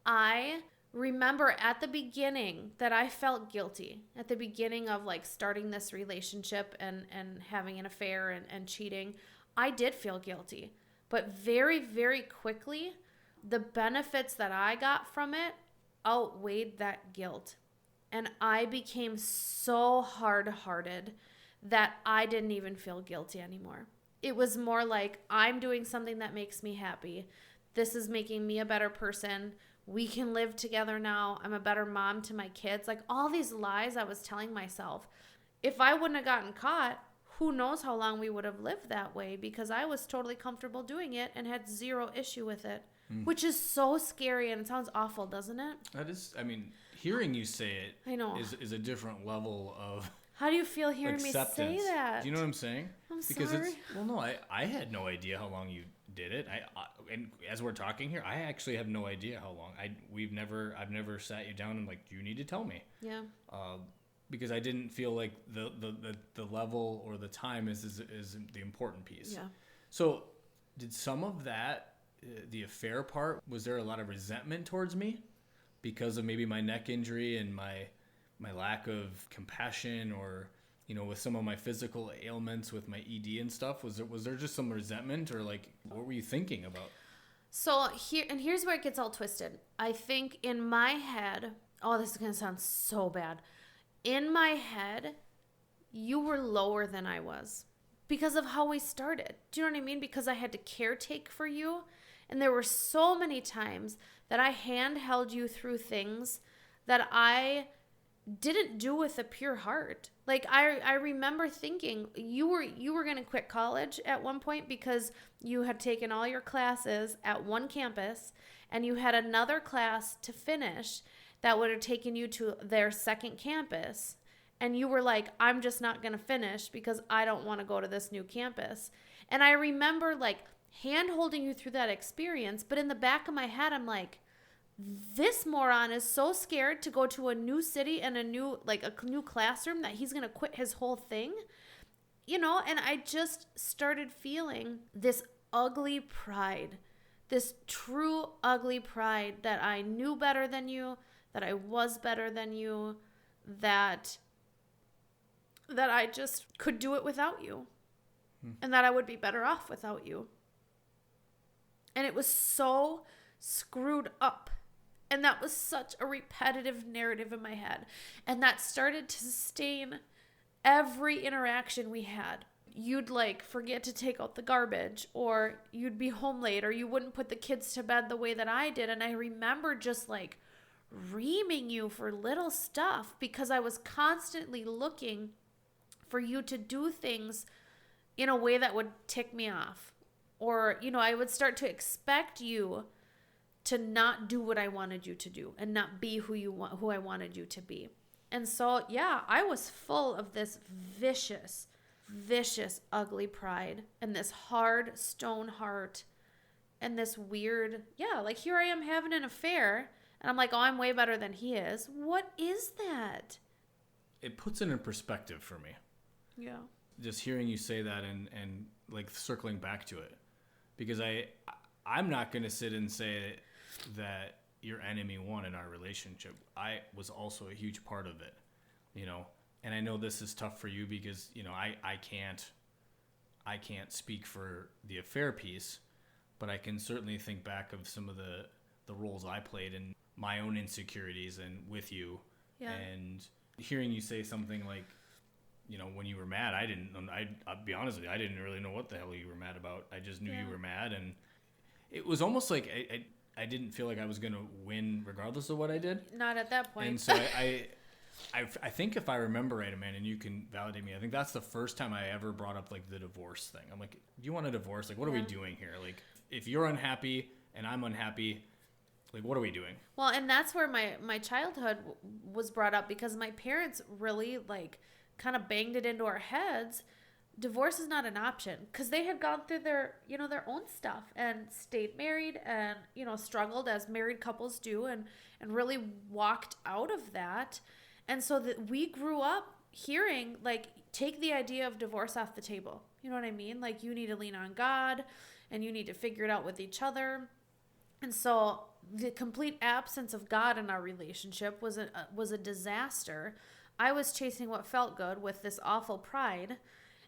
I remember at the beginning that I felt guilty at the beginning of like starting this relationship and having an affair and cheating. I did feel guilty, but very, very quickly, the benefits that I got from it outweighed that guilt. And I became so hard-hearted that I didn't even feel guilty anymore. It was more like, I'm doing something that makes me happy. This is making me a better person. We can live together now. I'm a better mom to my kids. Like all these lies I was telling myself. If I wouldn't have gotten caught, who knows how long we would have lived that way, because I was totally comfortable doing it and had zero issue with it, which is so scary, and it sounds awful, doesn't it? That is, I mean, hearing you say it I know. is a different level of How do you feel hearing acceptance. Me say that? Do you know what I'm saying? I'm because sorry. I had no idea how long you did it. And as we're talking here, I actually have no idea how long. I've never sat you down and like, you need to tell me. Yeah. Because I didn't feel like the level or the time is the important piece. Yeah. So did some of that, the affair part, was there a lot of resentment towards me because of maybe my neck injury and my lack of compassion, or, you know, with some of my physical ailments with my ED and stuff? Was there just some resentment, or like, what were you thinking about? So here's where it gets all twisted. I think in my head, oh, this is going to sound so bad. In my head, you were lower than I was because of how we started. Do you know what I mean? Because I had to caretake for you. And there were so many times that I handheld you through things that I didn't do with a pure heart. Like I remember thinking you were going to quit college at one point because you had taken all your classes at one campus and you had another class to finish that would have taken you to their second campus. And you were like, I'm just not going to finish because I don't want to go to this new campus. And I remember like hand holding you through that experience. But in the back of my head, I'm like, this moron is so scared to go to a new city and a new classroom that he's going to quit his whole thing. You know, and I just started feeling this ugly pride, this true ugly pride that I knew better than you, that I was better than you, that I just could do it without you, and that I would be better off without you. And it was so screwed up. And that was such a repetitive narrative in my head. And that started to stain every interaction we had. You'd like forget to take out the garbage, or you'd be home late, or you wouldn't put the kids to bed the way that I did. And I remember just like reaming you for little stuff because I was constantly looking for you to do things in a way that would tick me off. Or, you know, I would start to expect you to not do what I wanted you to do and not be who I wanted you to be. And so, yeah, I was full of this vicious, ugly pride and this hard stone heart and this weird, like here I am having an affair and I'm like, oh, I'm way better than he is. What is that? It puts it in perspective for me. Yeah. Just hearing you say that and like circling back to it, because I'm not going to sit and say that your enemy won in our relationship. I was also a huge part of it, you know, and I know this is tough for you because, you know, I can't speak for the affair piece, but I can certainly think back of some of the roles I played in my own insecurities and with you. Yeah. And hearing you say something like, you know, when you were mad, I'll be honest with you, I didn't really know what the hell you were mad about. I just knew you were mad, and it was almost like I didn't feel like I was going to win regardless of what I did. Not at that point. And so I think if I remember right, Amanda, and you can validate me, I think that's the first time I ever brought up like the divorce thing. I'm like, do you want a divorce? Like, what are we doing here? Like, if you're unhappy and I'm unhappy, like, what are we doing? Well, and that's where my childhood was brought up because my parents really like kind of banged it into our heads. Divorce is not an option because they had gone through their own stuff and stayed married and, you know, struggled as married couples do and really walked out of that. And so that we grew up hearing like, take the idea of divorce off the table. You know what I mean? Like, you need to lean on God and you need to figure it out with each other. And so the complete absence of God in our relationship was a disaster. I was chasing what felt good with this awful pride.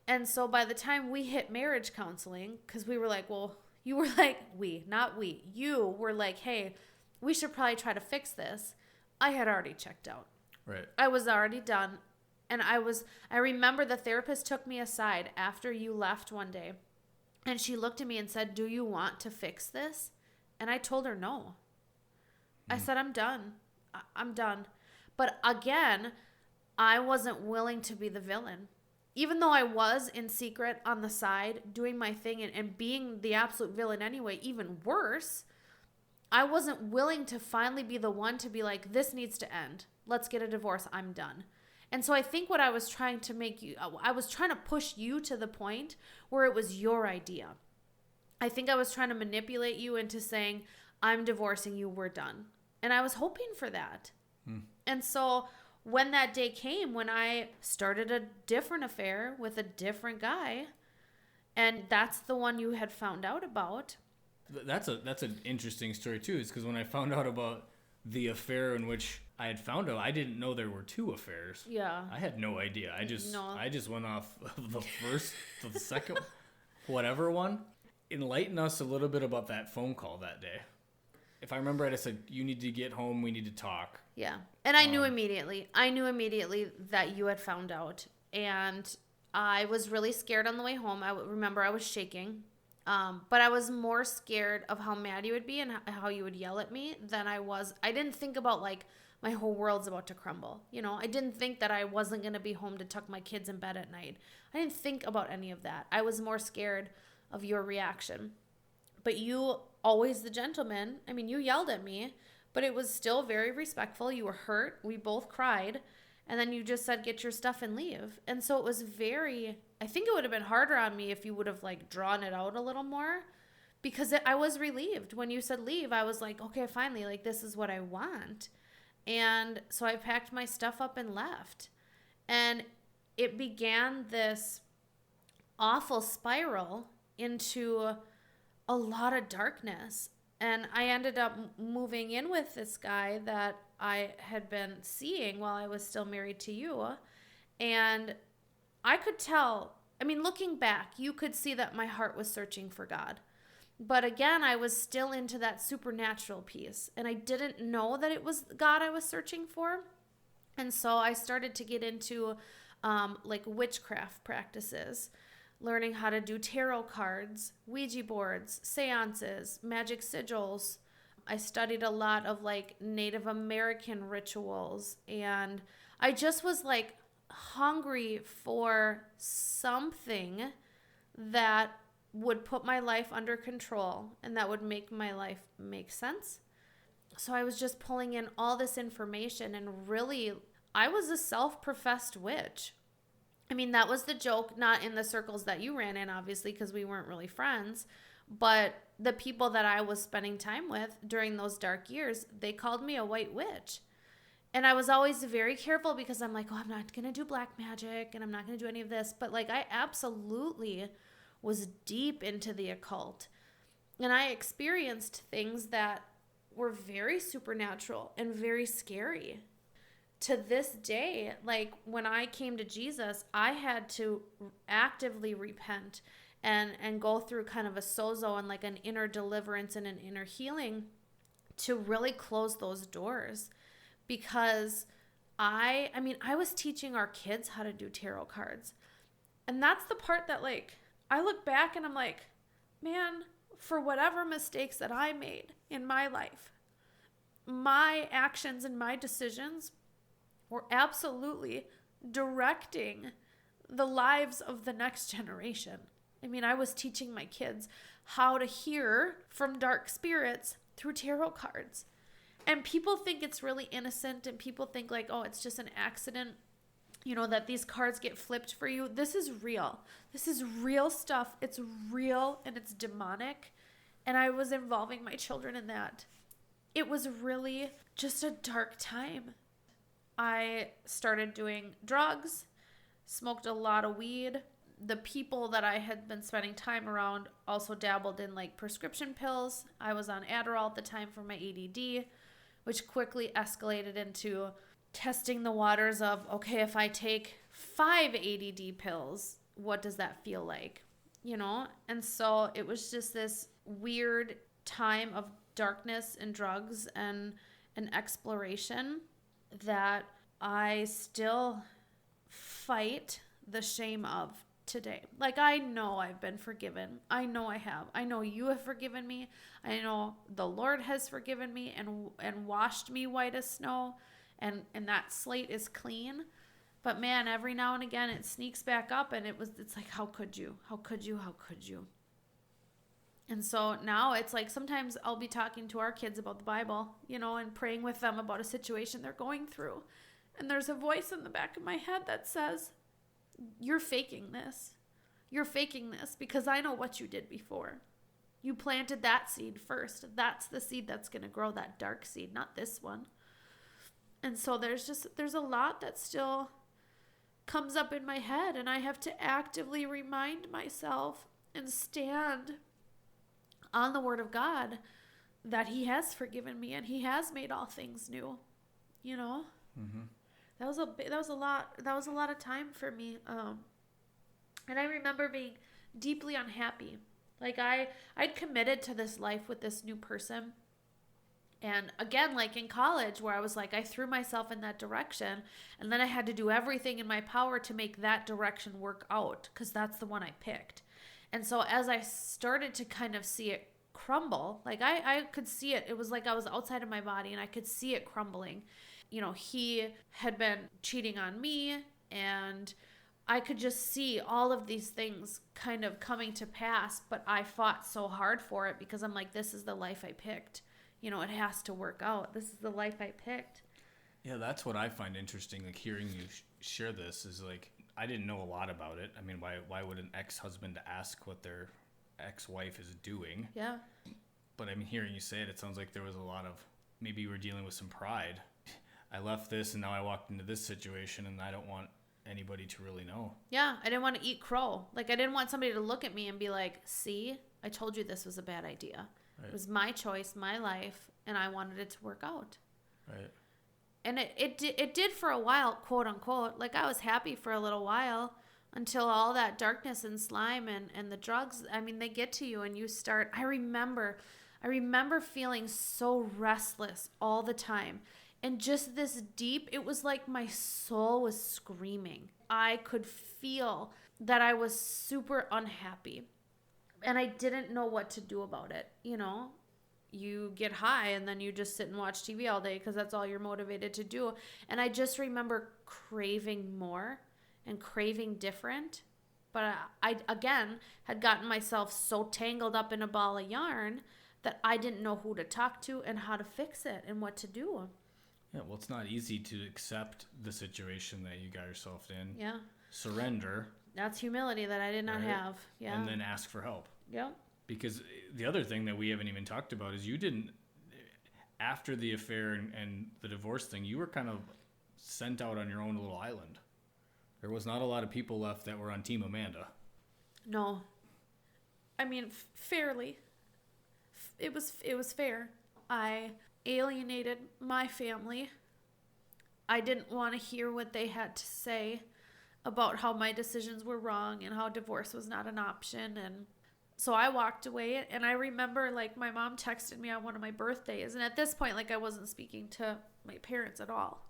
And so by the time we hit marriage counseling, because we were like, well, you were like, you were like, hey, we should probably try to fix this. I had already checked out. Right. I was already done. And I remember the therapist took me aside after you left one day. And she looked at me and said, do you want to fix this? And I told her no. I said, I'm done. I'm done. But again, I wasn't willing to be the villain. Even though I was in secret on the side doing my thing and being the absolute villain anyway, even worse, I wasn't willing to finally be the one to be like, this needs to end. Let's get a divorce. I'm done. And so I think what I was trying to I was trying to push you to the point where it was your idea. I think I was trying to manipulate you into saying, I'm divorcing you, we're done. And I was hoping for that. And so when that day came, when I started a different affair with a different guy, and that's the one you had found out about. That's an interesting story too, is because when I found out about the affair in which I had found out, I didn't know there were two affairs. Yeah. I had no idea. I just went off the second, whatever one. Enlighten us a little bit about that phone call that day. If I remember right, I said, you need to get home, we need to talk. Yeah. And I knew immediately. I knew immediately that you had found out. and I was really scared on the way home. I remember I was shaking. But I was more scared of how mad you would be and how you would yell at me than I didn't think about like my whole world's about to crumble. You know, I didn't think that I wasn't going to be home to tuck my kids in bed at night. I didn't think about any of that. I was more scared of your reaction. But you, always the gentleman, I mean, you yelled at me, but it was still very respectful. You were hurt. We both cried. And then you just said, get your stuff and leave. And so it was I think it would have been harder on me if you would have like drawn it out a little more, because I was relieved. When you said leave, I was like, okay, finally, like this is what I want. And so I packed my stuff up and left. And it began this awful spiral into a lot of darkness. And I ended up moving in with this guy that I had been seeing while I was still married to you. And I could tell, I mean, looking back, you could see that my heart was searching for God. But again, I was still into that supernatural piece. And I didn't know that it was God I was searching for. And so I started to get into like witchcraft practices, learning how to do tarot cards, Ouija boards, seances, magic sigils. I studied a lot of like Native American rituals, and I just was like hungry for something that would put my life under control and that would make my life make sense. So I was just pulling in all this information, and really I was a self-professed witch. I mean, that was the joke, not in the circles that you ran in, obviously, because we weren't really friends. But the people that I was spending time with during those dark years, they called me a white witch. And I was always very careful because I'm like, oh, I'm not going to do black magic and I'm not going to do any of this. But like, I absolutely was deep into the occult. And I experienced things that were very supernatural and very scary. To this day, like when I came to Jesus, I had to actively repent and go through kind of a sozo and like an inner deliverance and an inner healing to really close those doors. Because I was teaching our kids how to do tarot cards. And that's the part that like, I look back and I'm like, man, for whatever mistakes that I made in my life, my actions and my decisions were absolutely directing the lives of the next generation. I mean, I was teaching my kids how to hear from dark spirits through tarot cards. And people think it's really innocent, and people think like, oh, it's just an accident, you know, that these cards get flipped for you. This is real. This is real stuff. It's real and it's demonic. And I was involving my children in that. It was really just a dark time. I started doing drugs, smoked a lot of weed. The people that I had been spending time around also dabbled in like prescription pills. I was on Adderall at the time for my ADD, which quickly escalated into testing the waters of, okay, if I take 5 ADD pills, what does that feel like? You know? And so it was just this weird time of darkness and drugs and an exploration that I still fight the shame of today. Like, I know I've been forgiven. I know I have. I know you have forgiven me. I know the Lord has forgiven me and washed me white as snow, and that slate is clean. But man, every now and again it sneaks back up, and it's like, how could you? How could you? How could you? And so now it's like sometimes I'll be talking to our kids about the Bible, you know, and praying with them about a situation they're going through. And there's a voice in the back of my head that says, you're faking this. You're faking this because I know what you did before. You planted that seed first. That's the seed that's going to grow, that dark seed, not this one. And so there's a lot that still comes up in my head, and I have to actively remind myself and stand on the word of God that he has forgiven me and he has made all things new, you know? Mm-hmm. That was a lot of time for me. And I remember being deeply unhappy. Like I'd committed to this life with this new person, And again, like in college, where I was like, I threw myself in that direction, and then I had to do everything in my power to make that direction work out, because that's the one I picked. And so as I started to kind of see it crumble, like I could see it. It was like I was outside of my body and I could see it crumbling. You know, he had been cheating on me, and I could just see all of these things kind of coming to pass, but I fought so hard for it because I'm like, this is the life I picked. You know, it has to work out. This is the life I picked. Yeah, that's what I find interesting. Like hearing you share this is like, I didn't know a lot about it. I mean, why would an ex-husband ask what their ex-wife is doing? Yeah. But I mean, hearing you say it, it sounds like there was a lot of, maybe you were dealing with some pride. I left this and now I walked into this situation and I don't want anybody to really know. Yeah, I didn't want to eat crow. Like I didn't want somebody to look at me and be like, see, I told you this was a bad idea. Right. It was my choice, my life, and I wanted it to work out. Right. And it did for a while, quote unquote. Like I was happy for a little while until all that darkness and slime and the drugs, I mean, they get to you and you start, I remember feeling so restless all the time. And just this deep, it was like my soul was screaming. I could feel that I was super unhappy. And I didn't know what to do about it. You know, you get high and then you just sit and watch TV all day because that's all you're motivated to do. And I just remember craving more and craving different. But I again, had gotten myself so tangled up in a ball of yarn that I didn't know who to talk to and how to fix it and what to do. Yeah, well, it's not easy to accept the situation that you got yourself in. Yeah. Surrender. That's humility that I did not have. Yeah. And then ask for help. Yeah. Because the other thing that we haven't even talked about is you didn't, after the affair and the divorce thing, you were kind of sent out on your own little island. There was not a lot of people left that were on Team Amanda. No. I mean, fairly. It was fair. I alienated my family. I didn't want to hear what they had to say about how my decisions were wrong and how divorce was not an option. And so I walked away. And I remember, like, my mom texted me on one of my birthdays. And at this point, like, I wasn't speaking to my parents at all.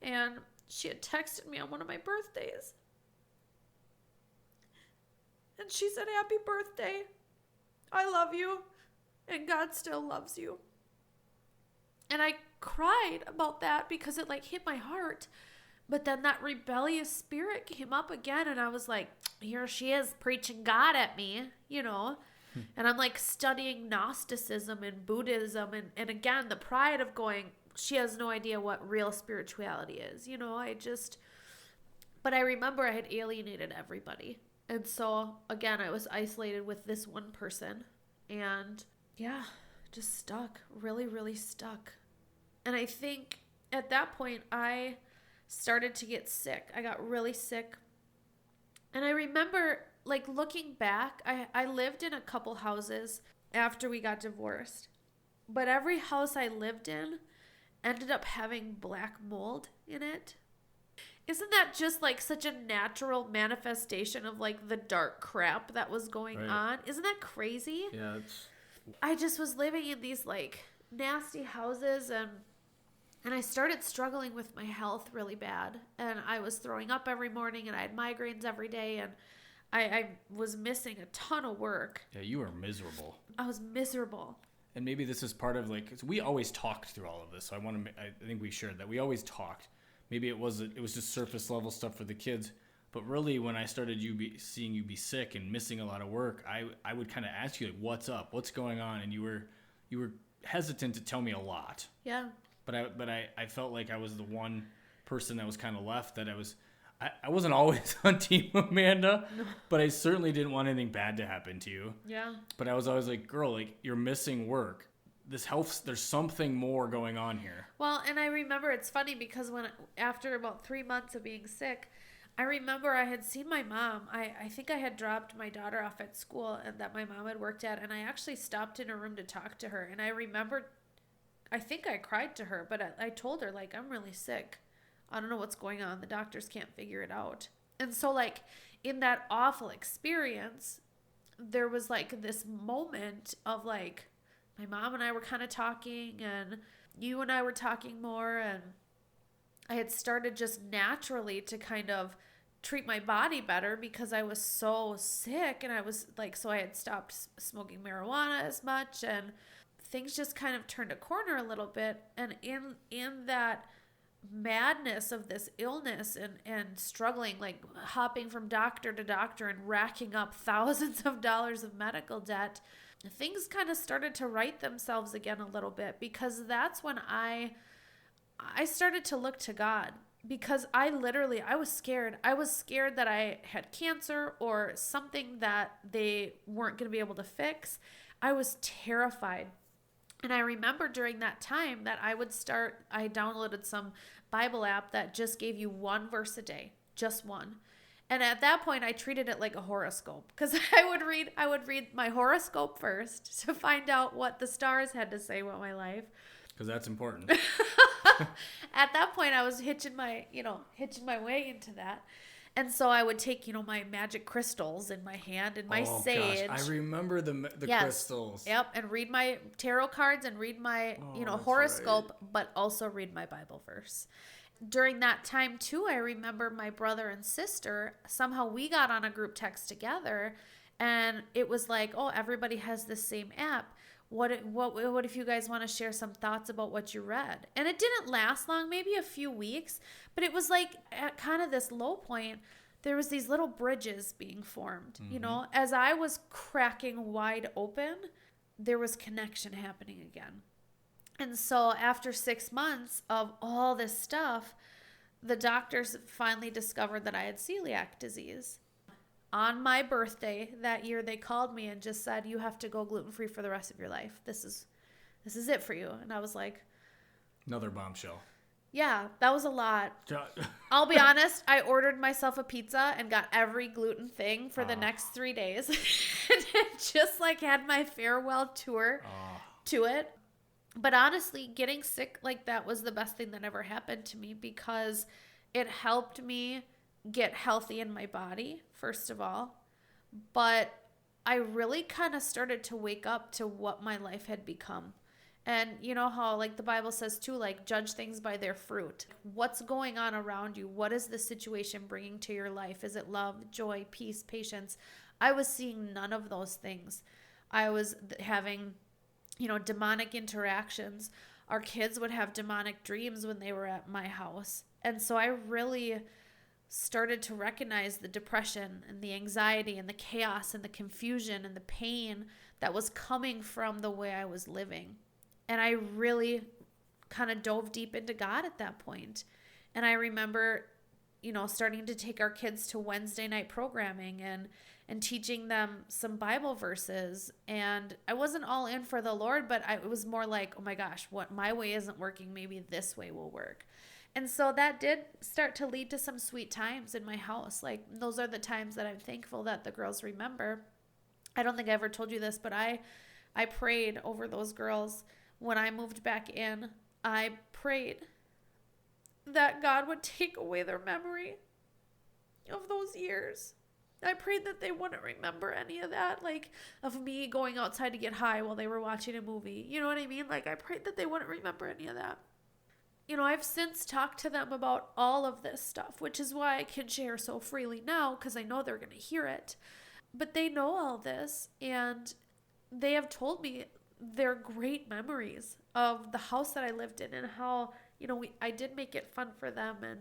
And she had texted me on one of my birthdays. And she said, "Happy birthday. I love you. And God still loves you." And I cried about that because it like hit my heart. But then that rebellious spirit came up again and I was like, here she is preaching God at me, you know. And I'm like studying Gnosticism and Buddhism and again the pride of going, she has no idea what real spirituality is, you know. But I remember I had alienated everybody. And so again, I was isolated with this one person and yeah, just stuck, really, really stuck. And I think at that point, I started to get sick. I got really sick. And I remember, like, looking back, I lived in a couple houses after we got divorced. But every house I lived in ended up having black mold in it. Isn't that just, like, such a natural manifestation of, like, the dark crap that was going on? Isn't that crazy? Yeah, it's... I just was living in these, like, nasty houses and I started struggling with my health really bad. And I was throwing up every morning and I had migraines every day and I was missing a ton of work. Yeah, you were miserable. I was miserable. And maybe this is part of like, we always talked through all of this. So I think we shared that. We always talked. Maybe it was just surface level stuff for the kids. But really, when I started seeing you be sick and missing a lot of work, I would kind of ask you, like, what's up? What's going on? And you were hesitant to tell me a lot. Yeah. But I felt like I was the one person that was kind of left that I wasn't always on Team Amanda, no. But I certainly didn't want anything bad to happen to you. Yeah. But I was always like, girl, like, you're missing work. This helps. There's something more going on here. Well, and I remember it's funny because after about 3 months of being sick, I remember I had seen my mom. I think I had dropped my daughter off at school and that my mom had worked at, and I actually stopped in her room to talk to her. And I remember, I think I cried to her, but I told her, like, I'm really sick. I don't know what's going on. The doctors can't figure it out. And so, like, in that awful experience, there was, like, this moment of, like, my mom and I were kind of talking, and you and I were talking more, and I had started just naturally to kind of treat my body better because I was so sick, and I was like, so I had stopped smoking marijuana as much, and things just kind of turned a corner a little bit. And in that madness of this illness and struggling, like hopping from doctor to doctor and racking up thousands of dollars of medical debt, things kind of started to right themselves again a little bit, because that's when I started to look to God, because I was scared. I was scared that I had cancer or something that they weren't going to be able to fix. I was terrified. And I remember during that time that I downloaded some Bible app that just gave you one verse a day, just one. And at that point, I treated it like a horoscope, because I would read my horoscope first to find out what the stars had to say about my life. Because that's important. At that point, I was hitching my way into that. And so I would take, my magic crystals in my hand and my sage. Gosh, I remember the Yes. crystals. Yep, and read my tarot cards and read my, horoscope, but also read my Bible verse. During that time, too, I remember my brother and sister, somehow we got on a group text together, and it was like, oh, everybody has the same app. What if you guys want to share some thoughts about what you read? And it didn't last long, maybe a few weeks, but it was like at kind of this low point, there was these little bridges being formed. Mm-hmm. As I was cracking wide open, there was connection happening again. And so after 6 months of all this stuff, the doctors finally discovered that I had celiac disease. On my birthday that year, they called me and just said, you have to go gluten-free for the rest of your life. This is it for you. And I was like, another bombshell. Yeah, that was a lot. I'll be honest, I ordered myself a pizza and got every gluten thing for the next 3 days. And just like had my farewell tour to it. But honestly, getting sick like that was the best thing that ever happened to me, because it helped me get healthy in my body, first of all. But I really kind of started to wake up to what my life had become. And you know how, like the Bible says too, like judge things by their fruit. What's going on around you? What is the situation bringing to your life? Is it love, joy, peace, patience? I was seeing none of those things. I was having, demonic interactions. Our kids would have demonic dreams when they were at my house. And so I really started to recognize the depression and the anxiety and the chaos and the confusion and the pain that was coming from the way I was living. And I really kind of dove deep into God at that point. And I remember, starting to take our kids to Wednesday night programming and teaching them some Bible verses. And I wasn't all in for the Lord, but it was more like, oh my gosh, what my way isn't working, maybe this way will work. And so that did start to lead to some sweet times in my house. Like, those are the times that I'm thankful that the girls remember. I don't think I ever told you this, but I prayed over those girls. When I moved back in, I prayed that God would take away their memory of those years. I prayed that they wouldn't remember any of that, like of me going outside to get high while they were watching a movie. You know what I mean? Like, I prayed that they wouldn't remember any of that. I've since talked to them about all of this stuff, which is why I can share so freely now, because I know they're going to hear it. But they know all this, and they have told me they're great memories of the house that I lived in, and how, I did make it fun for them. And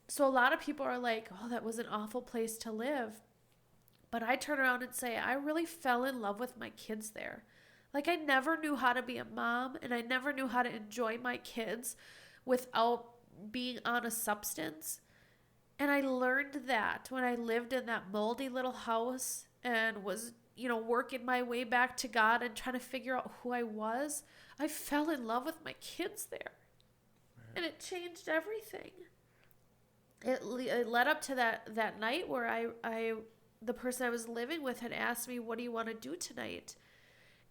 so a lot of people are like, oh, that was an awful place to live. But I turn around and say, I really fell in love with my kids there. Like, I never knew how to be a mom, and I never knew how to enjoy my kids without being on a substance. And I learned that when I lived in that moldy little house and was, working my way back to God and trying to figure out who I was. I fell in love with my kids there. Right. And it changed everything. It led up to that night where the person I was living with had asked me, what do you want to do tonight?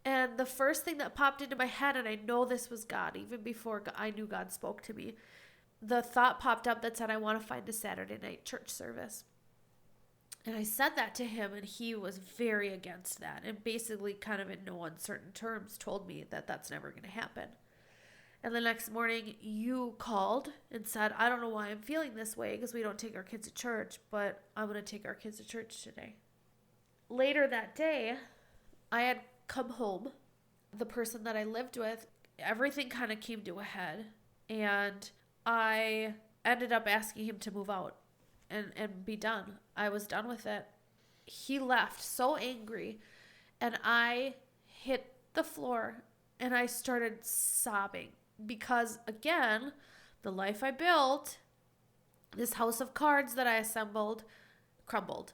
And the first thing that popped into my head, and I know this was God, even before I knew God spoke to me, the thought popped up that said, I want to find a Saturday night church service. And I said that to him, and he was very against that, and basically kind of in no uncertain terms told me that that's never going to happen. And the next morning you called and said, I don't know why I'm feeling this way because we don't take our kids to church, but I'm going to take our kids to church today. Later that day, I had come home. The person that I lived with, everything kind of came to a head, and I ended up asking him to move out and be done. I was done with it. He left so angry, and I hit the floor and I started sobbing because, again, the life I built, this house of cards that I assembled, crumbled.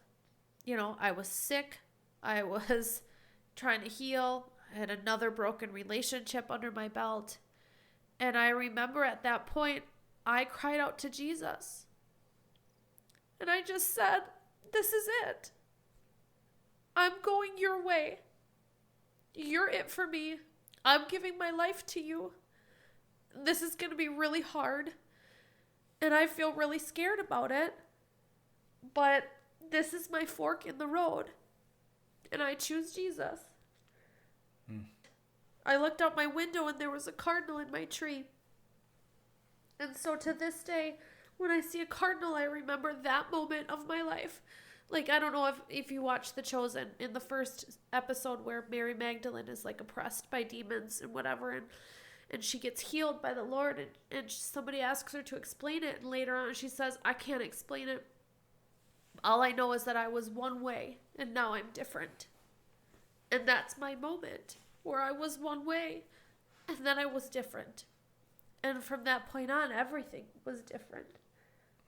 You know, I was sick. I was trying to heal. I had another broken relationship under my belt. And I remember at that point, I cried out to Jesus. And I just said, this is it. I'm going your way. You're it for me. I'm giving my life to you. This is going to be really hard. And I feel really scared about it. But this is my fork in the road. And I choose Jesus. I looked out my window and there was a cardinal in my tree. And so to this day, when I see a cardinal, I remember that moment of my life. Like, I don't know if you watched The Chosen in the first episode where Mary Magdalene is like oppressed by demons and whatever, and she gets healed by the Lord, and somebody asks her to explain it, and later on she says, I can't explain it. All I know is that I was one way and now I'm different. And that's my moment where I was one way and then I was different. And from that point on, everything was different.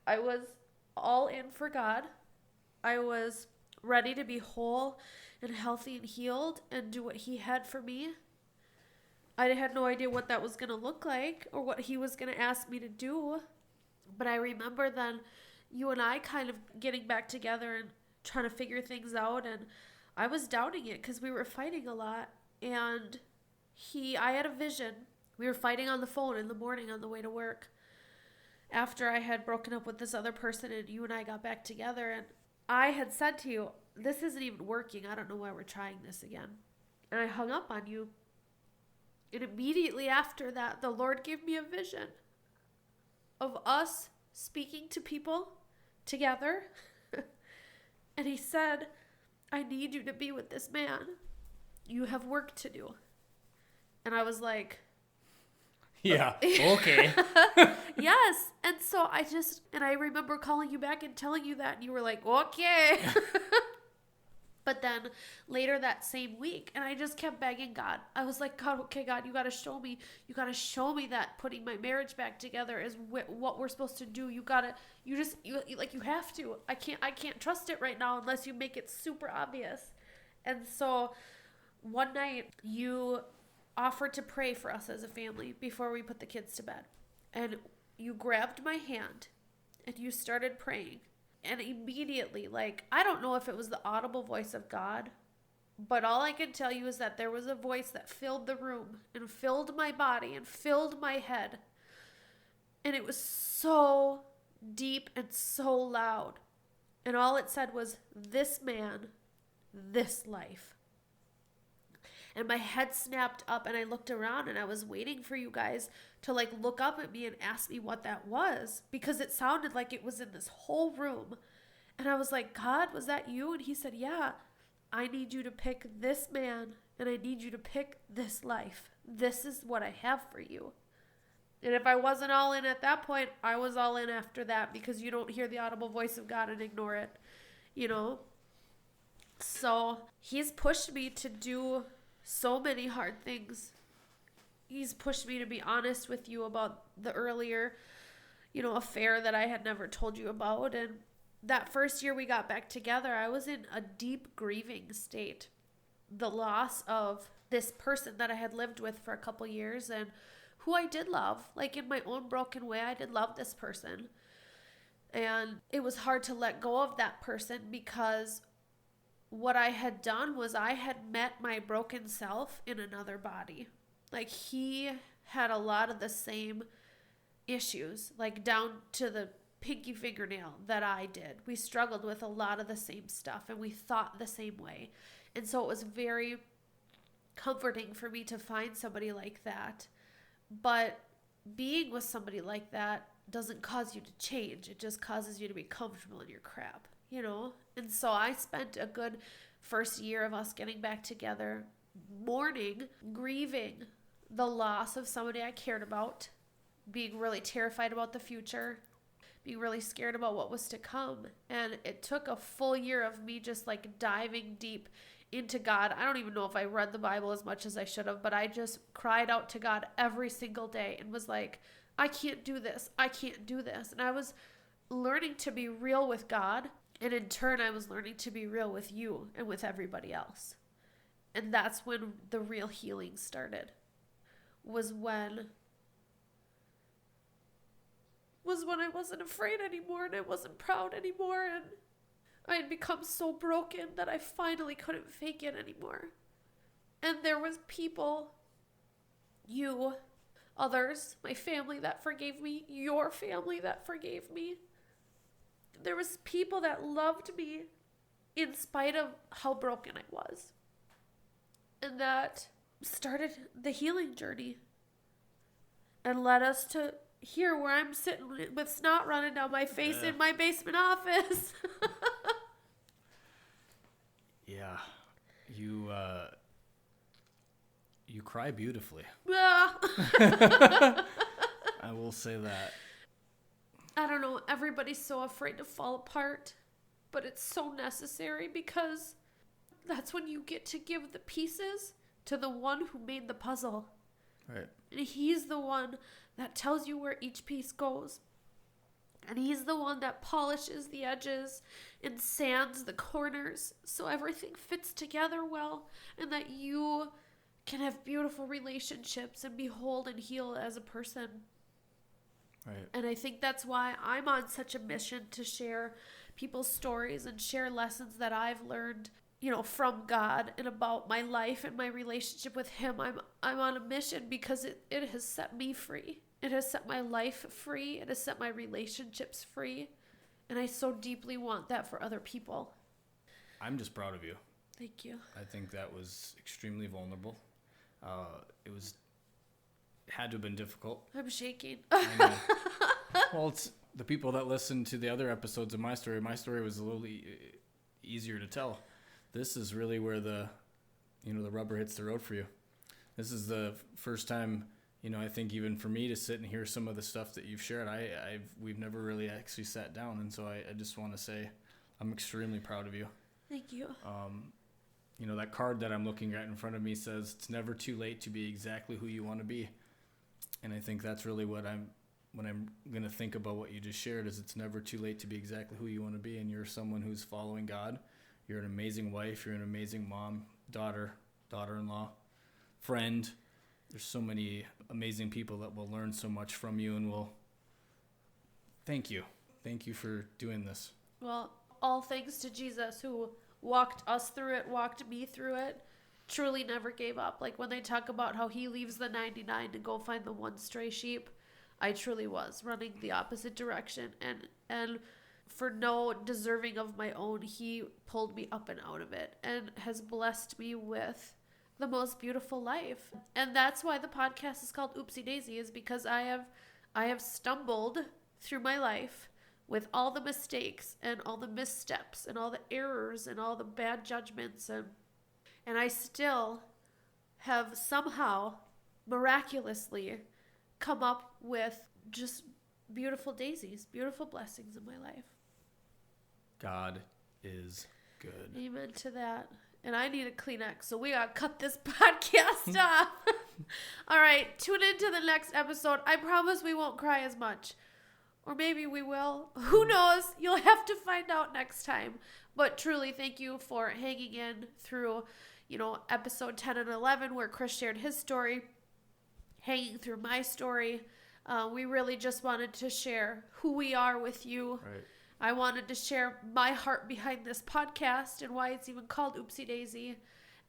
I was all in for God. I was ready to be whole and healthy and healed and do what he had for me. I had no idea what that was going to look like or what he was going to ask me to do. But I remember then you and I kind of getting back together and trying to figure things out. And I was doubting it because we were fighting a lot. And I had a vision. We were fighting on the phone in the morning on the way to work after I had broken up with this other person, and you and I got back together. And I had said to you, this isn't even working. I don't know why we're trying this again. And I hung up on you. And immediately after that, the Lord gave me a vision of us speaking to people together. And he said, I need you to be with this man. You have work to do. And I was like, yeah, okay. yes. And so I remember calling you back and telling you that, and you were like, okay. But then later that same week, and I just kept begging God. I was like, God, okay, God, you got to show me. You got to show me that putting my marriage back together is what we're supposed to do. You have to. I can't trust it right now unless you make it super obvious. And so one night you offered to pray for us as a family before we put the kids to bed. And you grabbed my hand and you started praying. And immediately, I don't know if it was the audible voice of God, but all I can tell you is that there was a voice that filled the room and filled my body and filled my head. And it was so deep and so loud. And all it said was, this man, this life. And my head snapped up and I looked around and I was waiting for you guys to look up at me and ask me what that was, because it sounded like it was in this whole room. And I was like, God, was that you? And he said, yeah, I need you to pick this man and I need you to pick this life. This is what I have for you. And if I wasn't all in at that point, I was all in after that, because you don't hear the audible voice of God and ignore it, So he's pushed me to do so many hard things. He's pushed me to be honest with you about the earlier, affair that I had never told you about. And that first year we got back together, I was in a deep grieving state. The loss of this person that I had lived with for a couple years and who I did love. In my own broken way, I did love this person. And it was hard to let go of that person, because what I had done was I had met my broken self in another body. He had a lot of the same issues, down to the pinky fingernail that I did. We struggled with a lot of the same stuff, and we thought the same way. And so it was very comforting for me to find somebody like that. But being with somebody like that doesn't cause you to change. It just causes you to be comfortable in your crap, you know? And so I spent a good first year of us getting back together, mourning, grieving the loss of somebody I cared about, being really terrified about the future, being really scared about what was to come. And it took a full year of me just like diving deep into God. I don't even know if I read the Bible as much as I should have, but I just cried out to God every single day and was like, I can't do this. I can't do this. And I was learning to be real with God. And in turn, I was learning to be real with you and with everybody else. And that's when the real healing started. Was when I wasn't afraid anymore and I wasn't proud anymore, and I had become so broken that I finally couldn't fake it anymore. And there was people, you, others, my family that forgave me, your family that forgave me. There was people that loved me in spite of how broken I was. And that started the healing journey and led us to here where I'm sitting with snot running down my face in my basement office. Yeah. You cry beautifully. I I will say that. don't know. Everybody's so afraid to fall apart, but it's so necessary because that's when you get to give the pieces to the one who made the puzzle. Right. And he's the one that tells you where each piece goes. And he's the one that polishes the edges and sands the corners so everything fits together well and that you can have beautiful relationships and be whole and healed as a person. Right. And I think that's why I'm on such a mission to share people's stories and share lessons that I've learned, from God and about my life and my relationship with him. I'm on a mission because it has set me free. It has set my life free. It has set my relationships free. And I so deeply want that for other people. I'm just proud of you. Thank you. I think that was extremely vulnerable. It had to have been difficult. I'm shaking. I know. Well, it's the people that listen to the other episodes of my story. My story was a little easier to tell. This is really where the rubber hits the road for you. This is the first time, I think even for me to sit and hear some of the stuff that you've shared, we've never really actually sat down. And so I just want to say I'm extremely proud of you. Thank you. That card that I'm looking at in front of me says it's never too late to be exactly who you want to be. And I think that's really when I'm going to think about what you just shared is it's never too late to be exactly who you want to be. And you're someone who's following God. You're an amazing wife. You're an amazing mom, daughter-in-law, friend. There's so many amazing people that will learn so much from you and will thank you. Thank you for doing this. Well, all thanks to Jesus who walked us through it, walked me through it, truly never gave up. Like when they talk about how he leaves the 99 to go find the one stray sheep, I truly was running the opposite direction. And for no deserving of my own, he pulled me up and out of it and has blessed me with the most beautiful life. And that's why the podcast is called Oopsy Daisy, is because I have stumbled through my life with all the mistakes and all the missteps and all the errors and all the bad judgments, and I still have somehow miraculously come up with just beautiful daisies, beautiful blessings in my life. God is good. Amen to that. And I need a Kleenex, so we gotta cut this podcast off. All right, tune into the next episode. I promise we won't cry as much. Or maybe we will. Who knows? You'll have to find out next time. But truly, thank you for hanging in through, episode 10 and 11 where Chris shared his story, hanging through my story. We really just wanted to share who we are with you. Right. I wanted to share my heart behind this podcast and why it's even called Oopsy Daisy.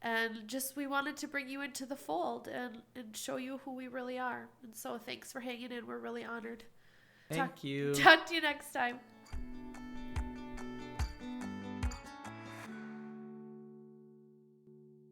And just we wanted to bring you into the fold and show you who we really are. And so thanks for hanging in. We're really honored. Thank you. Talk to you next time.